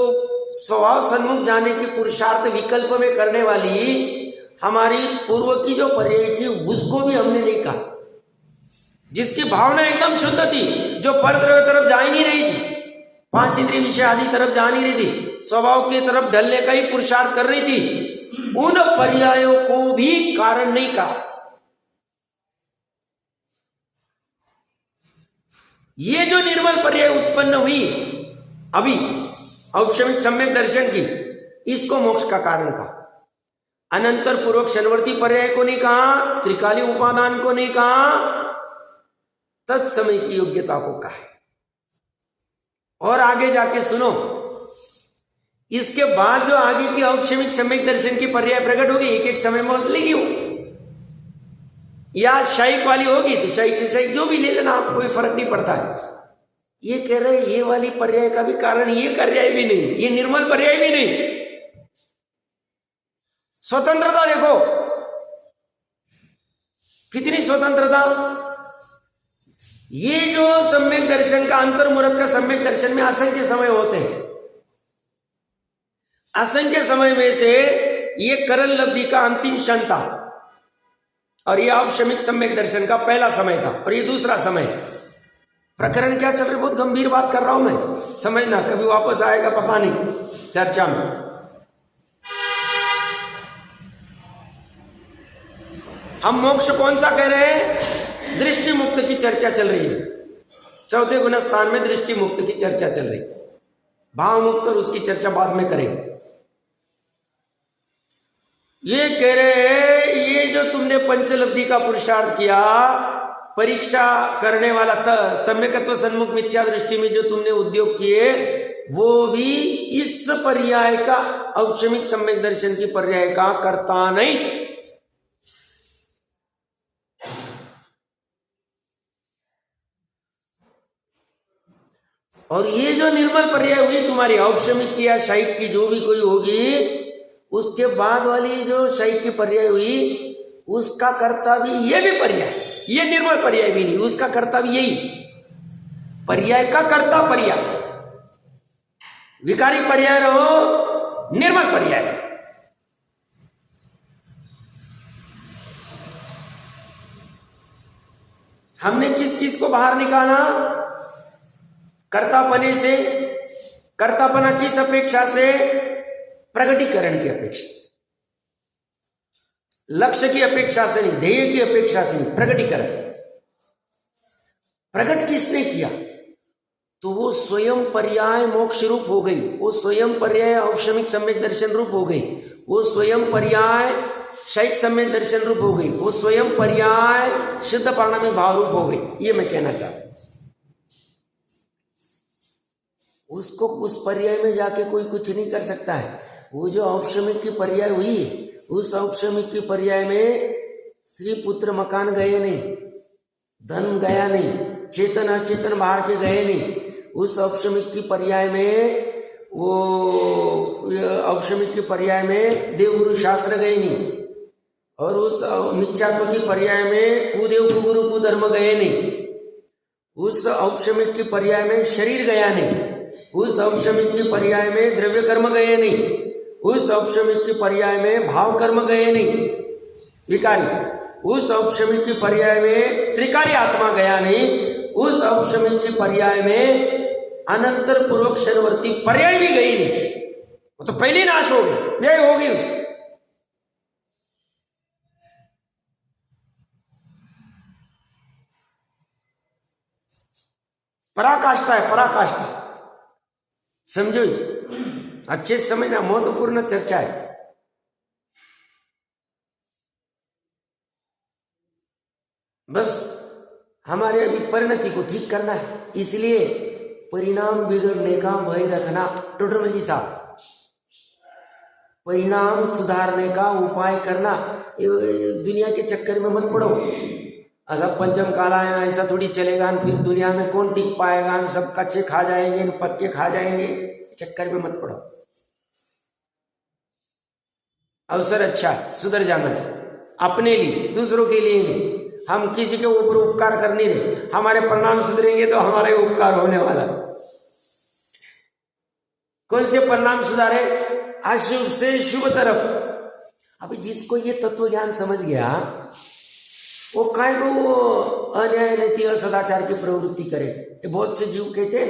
स्वभाव सन्मुख जाने के पुरुषार्थ विकल्प में करने वाली हमारी पूर्व की जो पर्याय थी, उसको भी हमने नहीं कहा। जिसकी भावना एकदम शुद्ध थी, जो परद्रव्य तरफ जा ही नहीं रही थी, 5 इंद्रिय विषय आदि तरफ जा नहीं रही थी, स्वभाव की तरफ ढलने का ही पुरुषार्थ कर रही थी, उन पर्यायों को भी कारण नहीं कहा। ये जो निर्मल पर्याय उत्पन्न हुई अभी औपशमिक सम्यक दर्शन की, इसको मोक्ष का कारण कहा। अनंतर पूर्वक क्षणवर्ती पर्याय को नहीं कहा, त्रिकाली उपादान को नहीं कहा, तत्समय की योग्यता को कहा। और आगे जाके सुनो, इसके बाद जो आगे की औपशमिक सम्यक दर्शन की पर्याय प्रकट होगी, एक एक समय में बदलेगी हो, या शाइक वाली होगी तो शाइक से शाइक जो भी ले लेना, कोई फर्क नहीं पड़ता है। ये कह रहे ये वाली पर्याय का भी कारण ये पर्याय भी नहीं, ये निर्मल पर्याय भी नहीं। स्वतंत्रता देखो, कितनी स्वतंत्रता। ये जो सम्यक दर्शन का अंतर्मुहूर्त का सम्यक दर्शन में असंख्य समय होते हैं, असंख्य समय में से ये करल लब्धि का अंतिम क्षण था और ये औपशमिक सम्यक दर्शन का पहला समय था और ये दूसरा समय। प्रकरण क्या चल रहा है, बहुत गंभीर बात कर रहा हूं मैं, समझना, कभी वापस आएगा पता नहीं चर्चा में। हम मोक्ष कौन सा कह रहे हैं, दृष्टि मुक्त की चर्चा चल रही है। चौथे गुण स्थान में दृष्टि मुक्त की चर्चा चल रही है, भाव मुक्त और उसकी चर्चा बाद में करेंगे। ये कह रहे हैं ये जो तुमने पंचलब्धि का पुरुषार्थ किया, परीक्षा करने वाला सम्यकत्व सन्मुख मिथ्या दृष्टि में जो तुमने उद्योग किए, वो भी इस पर्याय का, औपशमिक सम्यक दर्शन की पर्याय का करता नहीं। और ये जो निर्मल पर्याय हुई तुम्हारी औपशमिक की या शाइक की जो भी कोई होगी, उसके बाद वाली जो शाइक की पर्याय हुई, उसका कर्ता भी ये भी पर्याय, ये निर्मल पर्याय भी नहीं, उसका कर्ता भी यही पर्याय का कर्ता पर्याय, विकारी पर्याय रहो, निर्मल पर्याय रहो। हमने किस किस को बाहर निकाला, कर्तापने से, कर्तापना किस अपेक्षा से, प्रगटीकरण की अपेक्षा से, लक्ष्य की अपेक्षा से नहीं, ध्येय की अपेक्षा से नहीं, प्रगटीकरण। प्रकट किसने किया, तो वो स्वयं पर्याय मोक्ष रूप हो गई, वो स्वयं पर्याय औपशमिक सम्यक दर्शन रूप हो गई, वो स्वयं पर्याय शैक सम्यक दर्शन रूप हो गई, वो स्वयं पर्याय शुद्ध पारणामिक भाव रूप हो गई। ये मैं कहना चाहता हूं। उसको उस पर्याय में जाके कोई कुछ नहीं कर सकता है। वो जो औपशमिक की पर्याय हुई, उस औपशमिक की पर्याय में श्री पुत्र मकान गए नहीं, धन गया नहीं, चेतन अचेतन बाहर के गए नहीं। उस औपशमिक की पर्याय में, वो औपशमिक की पर्याय में देवगुरु शास्त्र गए नहीं, और उस मिथ्यात्व की पर्याय में कुदेव कुगुरु कुधर्म गए नहीं। उस औपशमिक की पर्याय में शरीर गया नहीं, उस औपशमिक की पर्याय में द्रव्य कर्म गए नहीं, उस औपशमिक की पर्याय में भाव कर्म गए नहीं विकारी, उस औपशमिक की पर्याय में त्रिकारी आत्मा गया नहीं, उस औपशमिक की पर्याय में अनंतर पूर्वक शरवर्ती पर्याय भी गई नहीं। वो तो पहले नाश हो गई, यही होगी उसकी। पराकाष्ठा है, पराकाष्ठा, समझो इस अच्छे से समझना, महत्वपूर्ण चर्चा है। बस हमारे अभी परिणति को ठीक करना है, इसलिए परिणाम बिगड़ने का भय रखना। टोटरमल जी साहब, परिणाम सुधारने का उपाय करना, दुनिया के चक्कर में मत पड़ो। अगर पंचम काला है ना, ऐसा थोड़ी चलेगा, फिर दुनिया में कौन टिक पाएगा, सब कच्चे खा जाएंगे, पक्के खा जाएंगे, चक्कर में मत पड़ो। अवसर अच्छा, सुधर जाना चाहिए, अपने लिए, दूसरों के लिए नहीं। हम किसी के ऊपर उपकार कर नहीं रहे, हमारे परिणाम सुधरेंगे तो हमारे उपकार होने वाला। कौन से परिणाम सुधारे, अशुभ से शुभ तरफ। अभी जिसको ये तत्व ज्ञान समझ गया, वो काय को वो अन्याय नीति और सदाचार की प्रवृत्ति करे। ये बहुत से जीव कहते हैं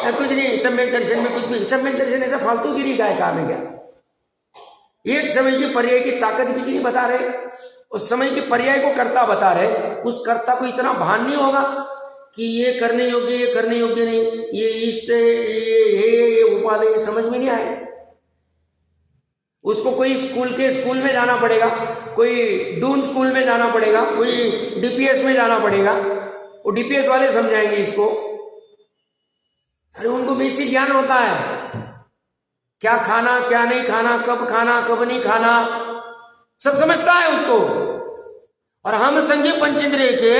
ना, कुछ नहीं, सम्यक दर्शन में कुछ भी, सम्यक दर्शन ऐसा फालतूगिरी का काम है क्या? एक समय की पर्याय की ताकत भी नहीं बता रहे, उस समय की पर्याय को कर्ता बता रहे। उस कर्ता को इतना भान नहीं होगा कि ये करने योग्य, ये करने योग्य नहीं, ये इष्ट, ये उपादेय, समझ में नहीं आए। उसको कोई स्कूल में जाना पड़ेगा, कोई डून स्कूल में जाना पड़ेगा, कोई डीपीएस में जाना पड़ेगा, वो डीपीएस वाले समझाएंगे इसको। अरे उनको बेसिक ज्ञान होता है, क्या खाना क्या नहीं खाना, कब नहीं खाना, सब समझता है उसको। और हम संज्ञ पंचेंद्रिय के,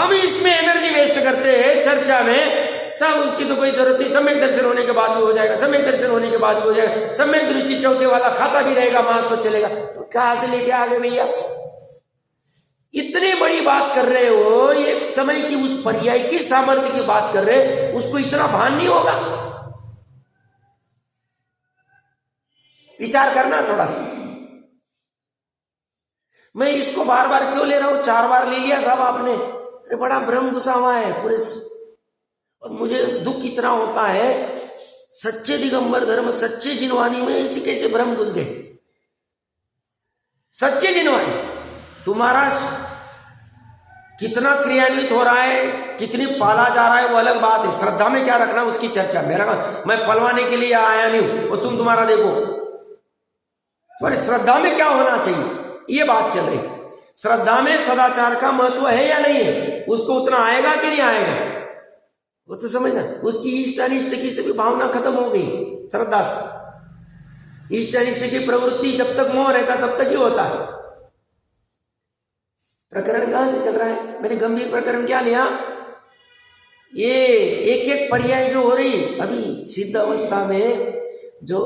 हम इसमें एनर्जी वेस्ट करते हैं चर्चा में। सब उसकी तो कोई जरूरत नहीं, सम्यक दर्शन होने के बाद भी हो जाएगा, सम्यक दर्शन होने के बाद भी हो जाएगा, सम्यक दृष्टि चौथे वाला खाता भी रहेगा, मांस तो चलेगा। तो कहां से लेके आ गए भैया? इतनी बड़ी बात कर रहे हो, एक समय की उस पर्याय की सामर्थ्य की बात कर रहे, उसको इतना भान नहीं होगा? विचार करना थोड़ा सा। मैं इसको बार बार क्यों ले रहा हूं? 4 बार ले लिया साहब आपने। अरे बड़ा भ्रम घुसा हुआ है पूरे, और मुझे दुख इतना होता है, सच्चे दिगंबर धर्म, सच्चे जिनवानी में ऐसे कैसे भ्रम घुस गए? सच्चे जिनवानी तुम्हारा कितना क्रियान्वित हो रहा है, कितनी पाला जा रहा है, वो अलग बात है। श्रद्धा में क्या रखना उसकी चर्चा। मैं पलवाने के लिए आया नहीं हूं, और तुम तुम्हारा देखो, तुम्हारी श्रद्धा में क्या होना चाहिए, ये बात चल रही। श्रद्धा में सदाचार का महत्व है या नहीं है, उसको उतना आएगा कि नहीं आएगा, वो तो समझना। उसकी इष्ट अनिष्ट की सभी भावना खत्म हो गई श्रद्धा से। इष्ट अनिष्ट की प्रवृत्ति जब तक मोह रहता तब तक ही होता है। प्रकरण कहां से चल रहा है? मैंने गंभीर प्रकरण क्या लिया? ये एक एक पर्याय जो हो रही अभी सिद्ध अवस्था में, जो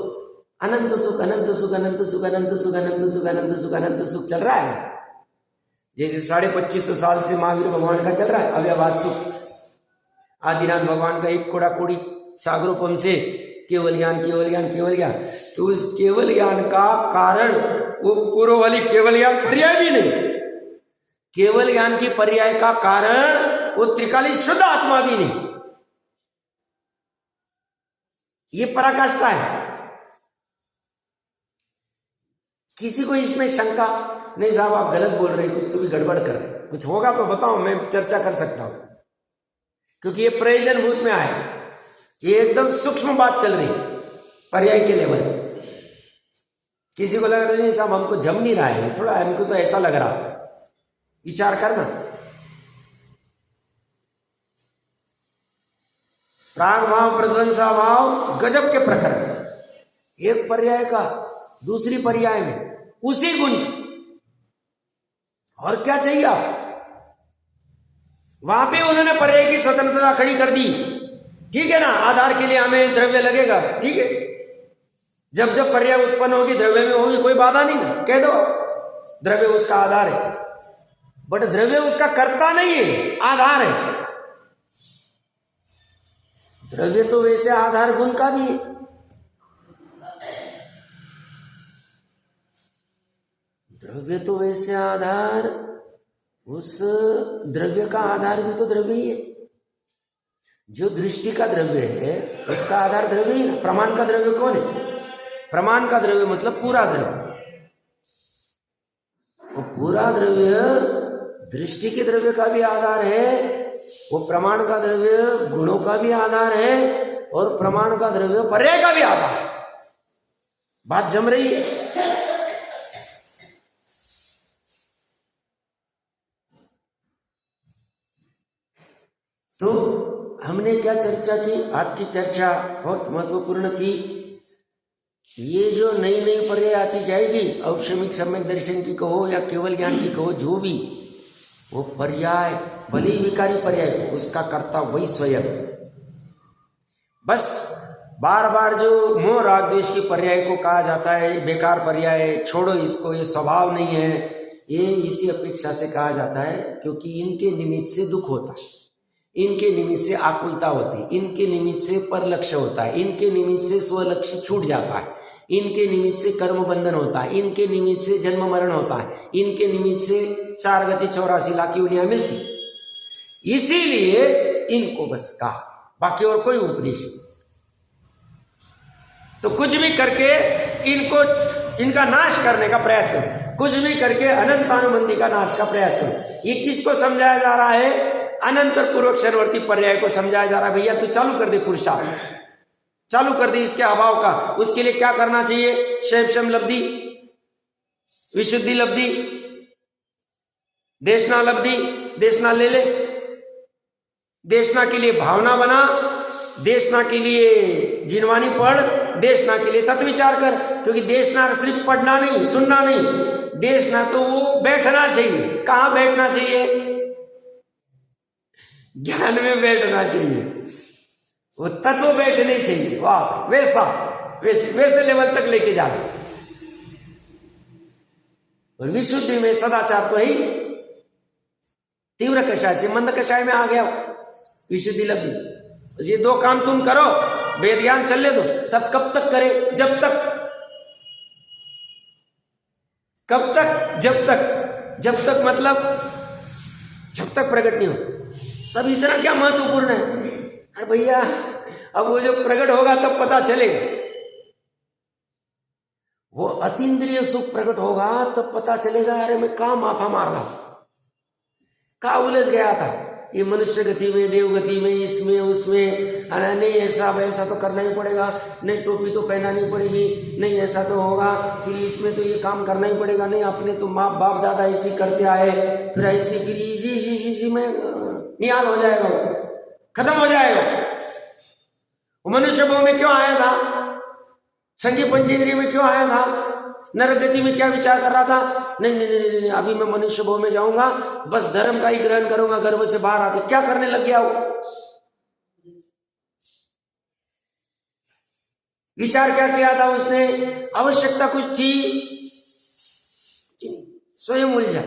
अनंत सुख अनंत सुख अनंत सुख अनंत सुख अनंत सुख अनंत सुख अनंत सुख चल रहा है, जैसे 2550 साल से महावीर भगवान का चल रहा है अव्यवहार सुख। आदिनाथ भगवान का एक कोड़ा कोड़ी सागरोपम से केवल ज्ञान केवल ज्ञान केवल ज्ञान। तो उस केवल ज्ञान का कारण वो पूर्व वाली केवल ज्ञान पर्याय भी नहीं, केवल ज्ञान की पर्याय का कारण वो त्रिकाली शुद्ध आत्मा भी नहीं। ये पराकाष्ठा है। किसी को इसमें शंका नहीं, साहब आप गलत बोल रहे, कुछ तो भी गड़बड़ कर रहे, कुछ होगा तो बताओ, मैं चर्चा कर सकता हूं, क्योंकि ये प्रयोजनभूत में आए, ये एकदम सूक्ष्म बात चल रही पर्याय के लेवल। किसी को लग रहा है साहब हमको जम नहीं रहा है, थोड़ा हमको तो ऐसा लग रहा, विचार करना। प्राग भाव प्रध्वंसा भाव गजब के प्रकरण, एक पर्याय का दूसरी पर्याय में उसी गुण, और क्या चाहिए आप? वहां पे उन्होंने पर्याय की स्वतंत्रता खड़ी कर दी, ठीक है ना। आधार के लिए हमें द्रव्य लगेगा, ठीक है, जब जब पर्याय उत्पन्न होगी द्रव्य में होगी, कोई बाधा नहीं ना, कह दो द्रव्य उसका आधार है, बट द्रव्य उसका कर्ता नहीं है, आधार है। द्रव्य तो वैसे आधार गुण का भी है, द्रव्य तो वैसे आधार, उस द्रव्य का आधार भी तो द्रव्य ही है। जो दृष्टि का द्रव्य है उसका आधार द्रव्य ही ना। प्रमाण का द्रव्य कौन है? प्रमाण का द्रव्य मतलब पूरा द्रव्य। वो पूरा द्रव्य दृष्टि के द्रव्य का भी आधार है, वो प्रमाण का द्रव्य गुणों का भी आधार है, और प्रमाण का द्रव्य पर्याय का भी आधार है। बात जम रही है। तो हमने क्या चर्चा की? आज की चर्चा बहुत महत्वपूर्ण थी। ये जो नई नई पर्याय आती जाएगी, औक्षमिक सम्यक दर्शन की कहो या केवल ज्ञान की कहो, जो भी वो पर्याय भले ही विकारी पर्याय, उसका कर्ता वही स्वयं। बस बार बार जो मोह राग द्वेष की पर्याय को कहा जाता है बेकार पर्याय है, छोड़ो इसको, ये स्वभाव नहीं है, ये इसी अपेक्षा से कहा जाता है क्योंकि इनके निमित्त से दुख होता है, इनके निमित्त से आकुलता होती है, इनके निमित्त से परलक्ष्य होता है, इनके निमित्त से स्वलक्ष्य छूट जाता है, इनके निमित्त से कर्म बंधन होता है, इनके निमित्त से जन्म मरण होता है, इनके निमित्त से 4 गति 84 लाख योनियां मिलती। इसीलिए इनको बस कहा, बाकी और कोई उपदेश नहीं। तो कुछ भी करके इनको, इनका नाश करने का प्रयास करो, कुछ भी करके अनंतानुबंधी का नाश का प्रयास करो। ये किसको समझाया जा रहा है? अनंत पूर्वक्षरवर्ती पर्याय को समझाया जा रहा है। भैया तू चालू कर दे, पुरुषार्थ चालू कर दे इसके अभाव का। उसके लिए क्या करना चाहिए? शैवशम लब्धि, विशुद्धि लब्धि, देशना लब्धि, देशना ले ले, देशना के लिए भावना बना, देशना के लिए जिनवानी पढ़, देशना के लिए तत्व विचार कर। क्योंकि देशना सिर्फ पढ़ना नहीं, सुनना नहीं, देशना तो वो बैठना चाहिए। कहां बैठना चाहिए? ज्ञान में बैठना चाहिए, वो तत्व बैठने चाहिए। वाह, वैसा वैसे लेवल तक लेके जाना। और विशुद्धि में सदाचार तो है ही, तीव्र कषाय से मंद कषाय में आ गया विशुद्धि लब्धि। बस ये दो काम तुम करो, वेद ज्ञान चलने दो। सब कब तक करे? जब तक, कब तक? जब तक मतलब जब तक प्रकट नहीं हो। सब इतना क्या महत्वपूर्ण है? अरे भैया, अब वो जो प्रकट होगा तब पता चलेगा। वो अतीन्द्रिय सुख प्रकट होगा तब पता चलेगा, अरे मैं कहाँ माथा मार रहा, कहाँ उलझ गया था, ये मनुष्य गति में, देव गति में, इसमें उसमें, अरे नहीं ऐसा वैसा तो करना ही पड़ेगा, नहीं टोपी तो पहनानी पड़ेगी, नहीं ऐसा तो होगा, फिर इसमें तो ये काम करना ही पड़ेगा, नहीं अपने तो माँ बाप दादा इसी करते आए, फिर ऐसी फिर इसी में निहाल हो जाएगा, उसको खत्म हो जाएगा। वो मनुष्य भाव में क्यों आया था? संगी पंचेंद्रिय में क्यों आया था? नरक गति में क्या विचार कर रहा था? नहीं, अभी मैं मनुष्य भाव में जाऊंगा, बस धर्म का ही ग्रहण करूंगा, गर्भ से बाहर आके क्या करने लग गया वो? विचार क्या किया था उसने? आवश्यकता कुछ थी, स्वयं उलझा,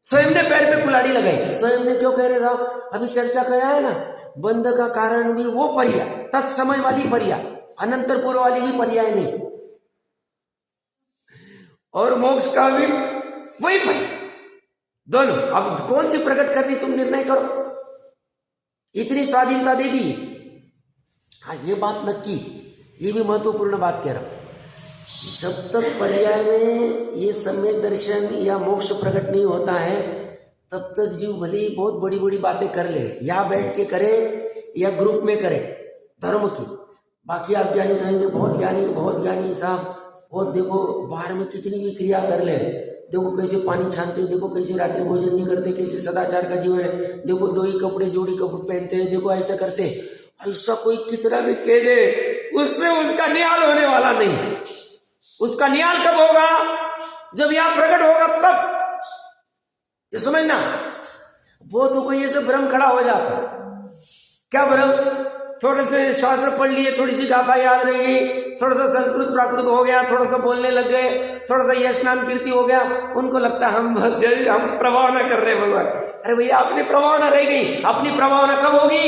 स्वयं ने पैर पे कुल्हाड़ी लगाई। स्वयं ने क्यों कह रहे था? अभी चर्चा कराया है ना, बंध का कारण भी वो पर्याय, तत्समय वाली पर्याय, अनंतर पूर्व वाली भी पर्याय नहीं, और मोक्ष का भी वही पर्याय, दोनों। अब कौन सी प्रकट करनी तुम निर्णय करो, इतनी स्वाधीनता दे दी। हाँ, ये बात नक्की, ये भी महत्वपूर्ण बात कह रहा हूं, जब तक पर्याय में ये सम्यक दर्शन या मोक्ष प्रकट नहीं होता है तब तक जीव भले ही बहुत बड़ी बड़ी बातें कर ले, या बैठ के करे या ग्रुप में करे धर्म की। बाकी अज्ञानी कहेंगे बहुत ज्ञानी साहब, और देखो बाहर में कितनी भी क्रिया कर ले, देखो कैसे पानी छानते, देखो कैसे रात्रि भोजन नहीं करते, कैसे सदाचार का जीवन है, देखो दो ही कपड़े जोड़ी कपड़े पहनते हैं, देखो ऐसा करते। ऐसा कोई कितना भी कह दे, उससे उसका न्याय होने वाला नहीं। उसका न्याय कब होगा? जब यह प्रकट होगा तब। ये समझना, वो तो कोई ऐसे भ्रम खड़ा हो जाता। क्या भ्रम? थोड़े से शास्त्र पढ़ लिए, थोड़ी सी गाथा याद रह गई, थोड़ा सा संस्कृत प्राकृत हो गया, थोड़ा सा बोलने लग गए, थोड़ा सा यश नाम कीर्ति हो गया, उनको लगता है हम प्रभावना कर रहे हैं भगवान। अरे भैया, अपनी प्रभावना रह गई। अपनी प्रभावना कब होगी?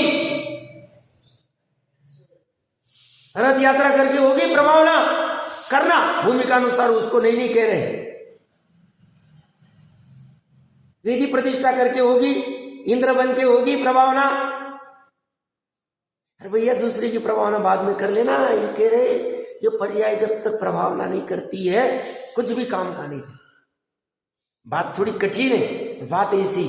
रथ यात्रा करके होगी प्रभावना करना, भूमिका अनुसार उसको नहीं कह रहे। विधि प्रतिष्ठा करके होगी, इंद्र बन के होगी प्रभावना। अरे भैया, दूसरे की प्रभावना बाद में कर लेना। ये कह रहे ये पर्याय जब तक प्रभावना नहीं करती है कुछ भी काम का नहीं था। बात थोड़ी कठिन है, बात ऐसी।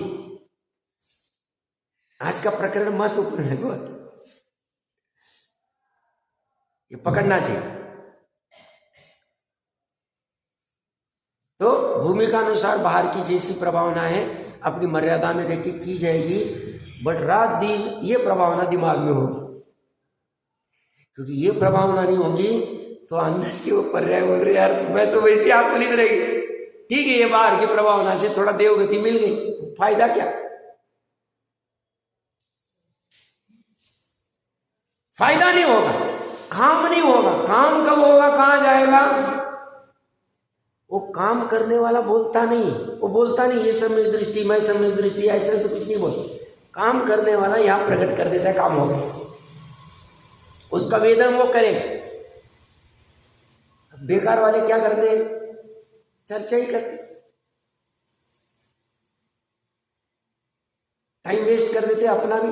आज का प्रकरण महत्वपूर्ण है बहुत, ये पकड़ना चाहिए। तो भूमिका अनुसार बाहर की जैसी प्रभावना है अपनी मर्यादा में रह के की जाएगी, बट रात दिन ये प्रभावना दिमाग में होगी, क्योंकि ये प्रभावना नहीं होगी तो अंदर की वो पर्याय बोल रहे यार मैं तो वैसे आपको नहीं रहेगी। ठीक है, ये बाहर की प्रभावना से थोड़ा देवगति मिल गई, फायदा क्या? फायदा नहीं होगा, काम नहीं होगा। काम कब होगा? कहां जाएगा? वो काम करने वाला बोलता नहीं, वो बोलता नहीं ये सम्यक दृष्टि, मैं सम्यक दृष्टि, ऐसे कुछ नहीं बोलता। काम करने वाला यहां प्रकट कर देता है, काम होगा, उसका वेदन वो करेगा। बेकार वाले क्या करते? चर्चा ही करते, टाइम वेस्ट कर देते अपना भी।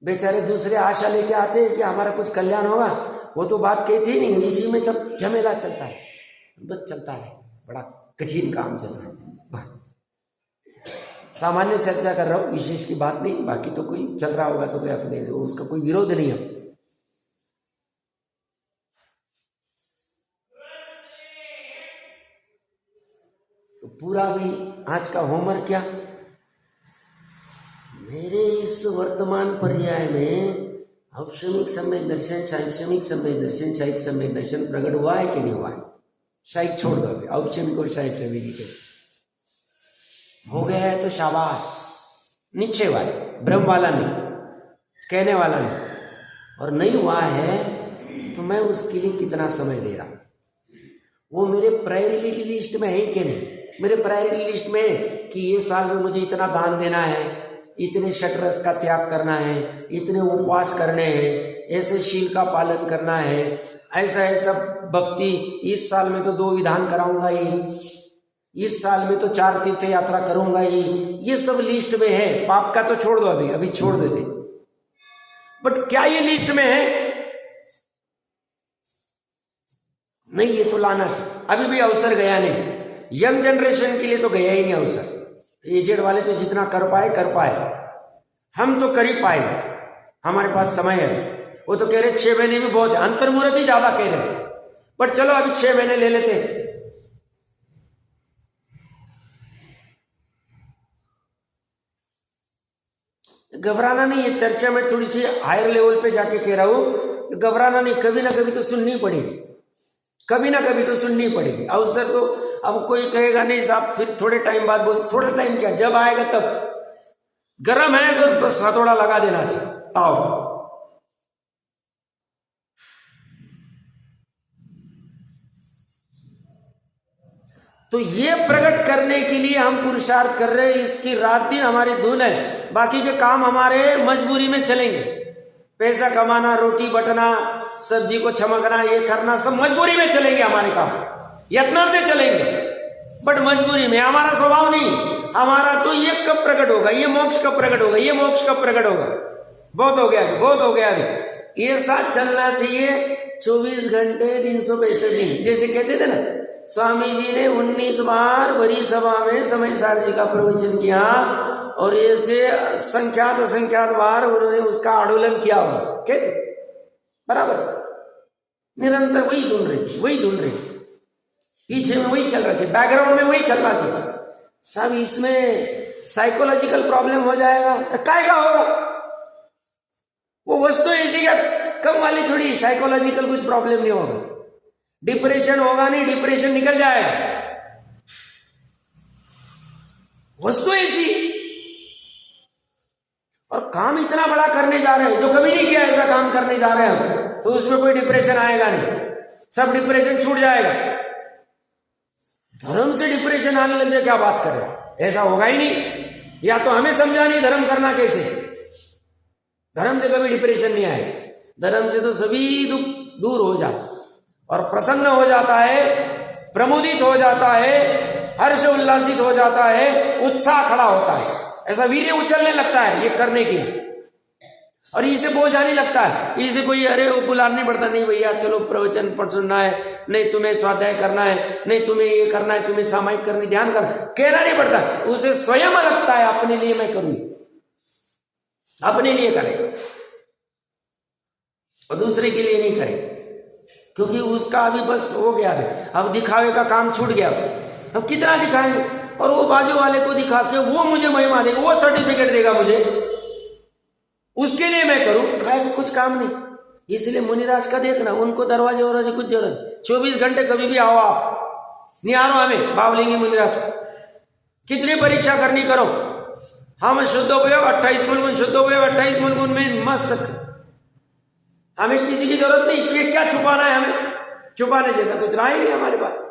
बेचारे दूसरे आशा लेके आते हैं कि हमारा कुछ कल्याण होगा, वो तो बात कहती ही नहीं, इसी में सब झमेला चलता है, बस चलता है, बड़ा कठिन काम चल रहा है। सामान्य चर्चा कर रहा हूँ, विशेष की बात नहीं। बाकी तो कोई चल रहा होगा तो कोई अपने, उसका कोई विरोध नहीं है। तो पूरा भी आज का होमवर्क क्या? मेरे इस वर्तमान पर्याय में औपशमिक सम्यक दर्शन, शैक्षणिक सम्यक दर्शन, शायद सम्यक दर्शन प्रकट हुआ है कि नहीं हुआ है? शायद छोड़ दो, औपशमिक और शैक्षणिक के हो गया है तो शाबाश, निश्चय वाले, भ्रम वाला नहीं, कहने वाला नहीं। और नहीं हुआ है तो मैं उसके लिए कितना समय दे रहा हूं, वो मेरे प्रायोरिटी लिस्ट में है ही कि नहीं? मेरे प्रायोरिटी लिस्ट में कि ये साल में मुझे इतना दान देना है, इतने षटरस का त्याग करना है, इतने उपवास करने हैं, ऐसे शील का पालन करना है, ऐसा ऐसा भक्ति, इस साल में तो 2 विधान कराऊंगा ही, इस साल में तो 4 तीर्थ यात्रा करूंगा ही, ये सब लिस्ट में है। पाप का तो छोड़ दो, अभी छोड़ देते, बट क्या ये लिस्ट में है? नहीं, ये तो लाना चाहिए। अभी भी अवसर गया नहीं, यंग जनरेशन के लिए तो गया ही नहीं अवसर। एजेड वाले तो जितना कर पाए, हम तो कर ही पाए, हमारे पास समय है। वो तो कह रहे 6 महीने में बहुत है, अंतर्मुहूर्त ही ज्यादा कह रहे, पर चलो अभी 6 महीने ले लेते हैं। घबराना नहीं, ये चर्चा में थोड़ी सी हायर लेवल पे जाके कह रहा हूं, घबराना नहीं, कभी ना कभी तो सुननी पड़ेगी, कभी ना कभी तो सुननी पड़ेगी। अवसर तो अब कोई कहेगा नहीं साहब फिर थोड़े टाइम बाद बोल, थोड़ा टाइम क्या, जब आएगा तब। गर्म है तो बस हथौड़ा लगा देना चाहिए, ताओ। तो ये प्रकट करने के लिए हम पुरुषार्थ कर रहे हैं, इसकी रात दिन हमारी धुन है। बाकी के काम हमारे मजबूरी में चलेंगे, पैसा कमाना, रोटी बटना, सब्जी को छमकना, ये करना सब मजबूरी में चलेंगे, हमारे काम यत्न से चलेंगे, बट मजबूरी में। हमारा स्वभाव नहीं, हमारा तो ये कब प्रकट होगा, ये मोक्ष कब प्रकट होगा, ये मोक्ष कब प्रकट होगा, बहुत हो गया अभी, बहुत हो गया अभी। ये साथ चलना चाहिए 24 घंटे 365 दिन। जैसे कहते थे ना, स्वामी जी ने 19 बार बड़ी सभा में समय सार जी का प्रवचन किया, और ऐसे संख्यात असंख्यात बार उन्होंने उसका आंदोलन किया हो, कहते बराबर निरंतर वही धुन रही, पीछे में वही चल रहा चाहिए, बैकग्राउंड में वही चलना चाहिए। सब इसमें साइकोलॉजिकल प्रॉब्लम हो जाएगा, काय का होगा, वो वस्तु ऐसी क्या कम वाली थोड़ी, साइकोलॉजिकल कुछ प्रॉब्लम नहीं होगा, डिप्रेशन होगा नहीं, डिप्रेशन निकल जाएगा, वस्तु ऐसी। और काम इतना बड़ा करने जा रहे हैं, जो कभी नहीं किया ऐसा काम करने जा रहे हैं हम, तो उसमें कोई डिप्रेशन आएगा नहीं, सब डिप्रेशन छूट जाएगा। धर्म से डिप्रेशन आने लग जाए, क्या बात कर रहे हैं, ऐसा होगा ही नहीं। या तो हमें समझा नहीं धर्म करना कैसे, धर्म से कभी डिप्रेशन नहीं आए, धर्म से तो सभी दुख दूर हो जाता और प्रसन्न हो जाता है, प्रमोदित हो जाता है, हर्ष उल्लासित हो जाता है, उत्साह खड़ा होता है, ऐसा वीर्य उछलने लगता है ये करने की, और इसे बोझ आने लगता है। इसे कोई अरे वो बुलाना नहीं पड़ता, नहीं भैया चलो प्रवचन पढ़ सुनना है, नहीं तुम्हें स्वाध्याय करना है, नहीं तुम्हें ये करना है, तुम्हें सामायिक करनी, ध्यान करना, कहना नहीं पड़ता, उसे स्वयं लगता है अपने लिए मैं करूँ, अपने लिए करे और दूसरे के लिए नहीं करे, क्योंकि उसका अभी बस हो गया है, अब दिखावे का काम छूट गया। अब कितना दिखाएंगे, और वो बाजू वाले को दिखा के वो मुझे महिमा देगा, वो सर्टिफिकेट देगा मुझे, उसके लिए मैं करूं, कुछ काम नहीं। इसलिए मुनिराज का देखना, उनको दरवाजे वरवाजे कुछ जरूरत, 24 घंटे कभी भी आओ, आप निहारो हमें बावलेंगे मुनिराज, कितनी परीक्षा करनी करो, हम शुद्ध उपयोग 28 मनगुण, शुद्ध उपयोग 28 मनगुण में मस्त, हमें किसी की जरूरत नहीं कि क्या छुपाना है, हमें छुपाने जैसा कुछ रहा ही नहीं हमारे पास।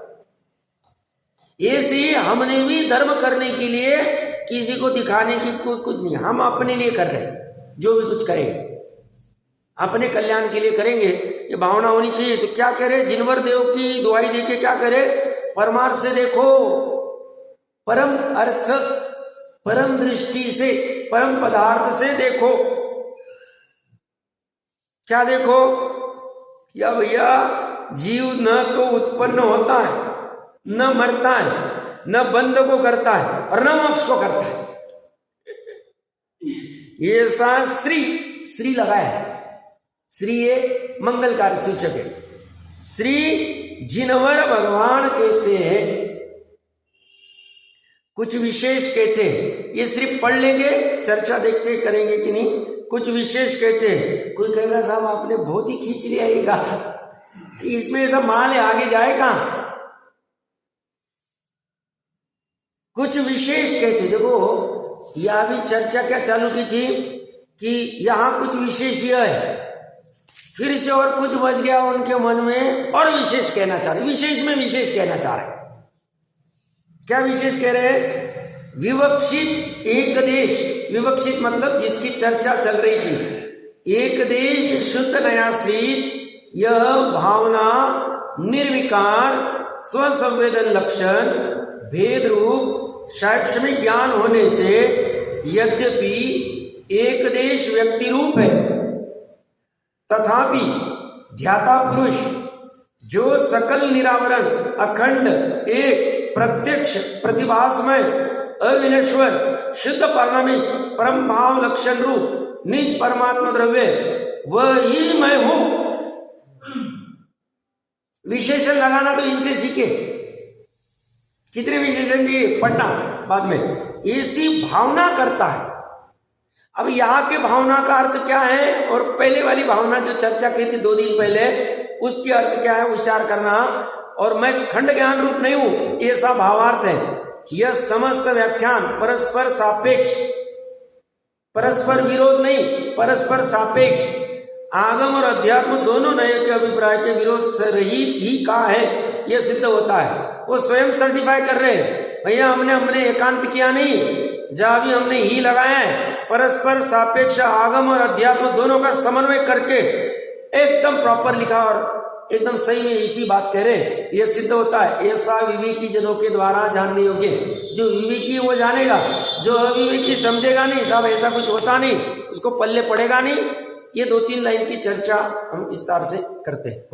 ऐसे हमने भी धर्म करने के लिए किसी को दिखाने की कुछ नहीं, हम अपने लिए कर रहे हैं, जो भी कुछ करेंगे अपने कल्याण के लिए करेंगे, ये भावना होनी चाहिए। तो क्या करे, जिनवर देव की दुआई देके क्या करे, परमार्थ से देखो, परम अर्थ, परम दृष्टि से, परम पदार्थ से देखो। क्या देखो, या भैया जीव न तो उत्पन्न होता है, न मरता है, न बंध को करता है और न मोक्ष को करता है। ये सा श्री लगा है, श्री ये मंगलकारी सूचक है, श्री जिनवर भगवान कहते हैं, कुछ विशेष कहते हैं, ये सिर्फ पढ़ लेंगे, चर्चा देखते करेंगे कि नहीं, कुछ विशेष कहते हैं। कोई कहेगा साहब आपने बहुत ही खींच लिया ये गाथा, कि इसमें ऐसा माल है, आगे जाए कहां। कुछ विशेष कहते, देखो यह भी चर्चा क्या चालू की थी कि यहां कुछ विशेष यह है, फिर से और कुछ बच गया उनके मन में, और विशेष कहना चाह रहे, विशेष में विशेष कहना चाह रहे। क्या विशेष कह रहे हैं? विवक्षित एक देश, विवक्षित मतलब जिसकी चर्चा चल रही थी, एक देश शुद्ध नयाश्रित यह भावना निर्विकार स्वसंवेदन लक्षण भेद रूप शैक्षणिक ज्ञान होने से यद्यपि एक देश व्यक्ति रूप है, तथापि ध्याता पुरुष जो सकल निरावरण अखंड एक प्रत्यक्ष प्रतिभासमय अविनश्वर शुद्ध पारमाणिक परम भाव लक्षण रूप निज परमात्मा द्रव्य वही मैं हूं। विशेषण लगाना तो इनसे सीखे, कितने विशेषण दिए पढ़ना बाद में। ऐसी भावना करता है। अब यहाँ के भावना का अर्थ क्या है और पहले वाली भावना जो चर्चा की थी 2 दिन पहले, उसके अर्थ क्या है विचार करना। और मैं खंड ज्ञान रूप नहीं हूं, ऐसा भावार्थ है। यह समस्त व्याख्यान परस्पर सापेक्ष, परस्पर विरोध नहीं, परस्पर सापेक्ष आगम और अध्यात्म दोनों नए के अभिप्राय के विरोध से रहित ही कहा है, यह सिद्ध होता है। वो स्वयं सर्टिफाई कर रहे हैं, भैया हमने एकांत किया नहीं, जहां भी हमने ही लगाया है, परस्पर सापेक्ष आगम और अध्यात्म दोनों का समन्वय करके एकदम प्रॉपर लिखा और एकदम सही में इसी बात कह रहे, यह सिद्ध होता है। ऐसा विवेकी जनों के द्वारा जानने योग्य। जो विवेकी वो जानेगा, जो अविवेकी समझेगा नहीं, साहब ऐसा कुछ होता नहीं, उसको पल्ले पड़ेगा नहीं। ये 2-3 लाइन की चर्चा हम विस्तार से करते हैं।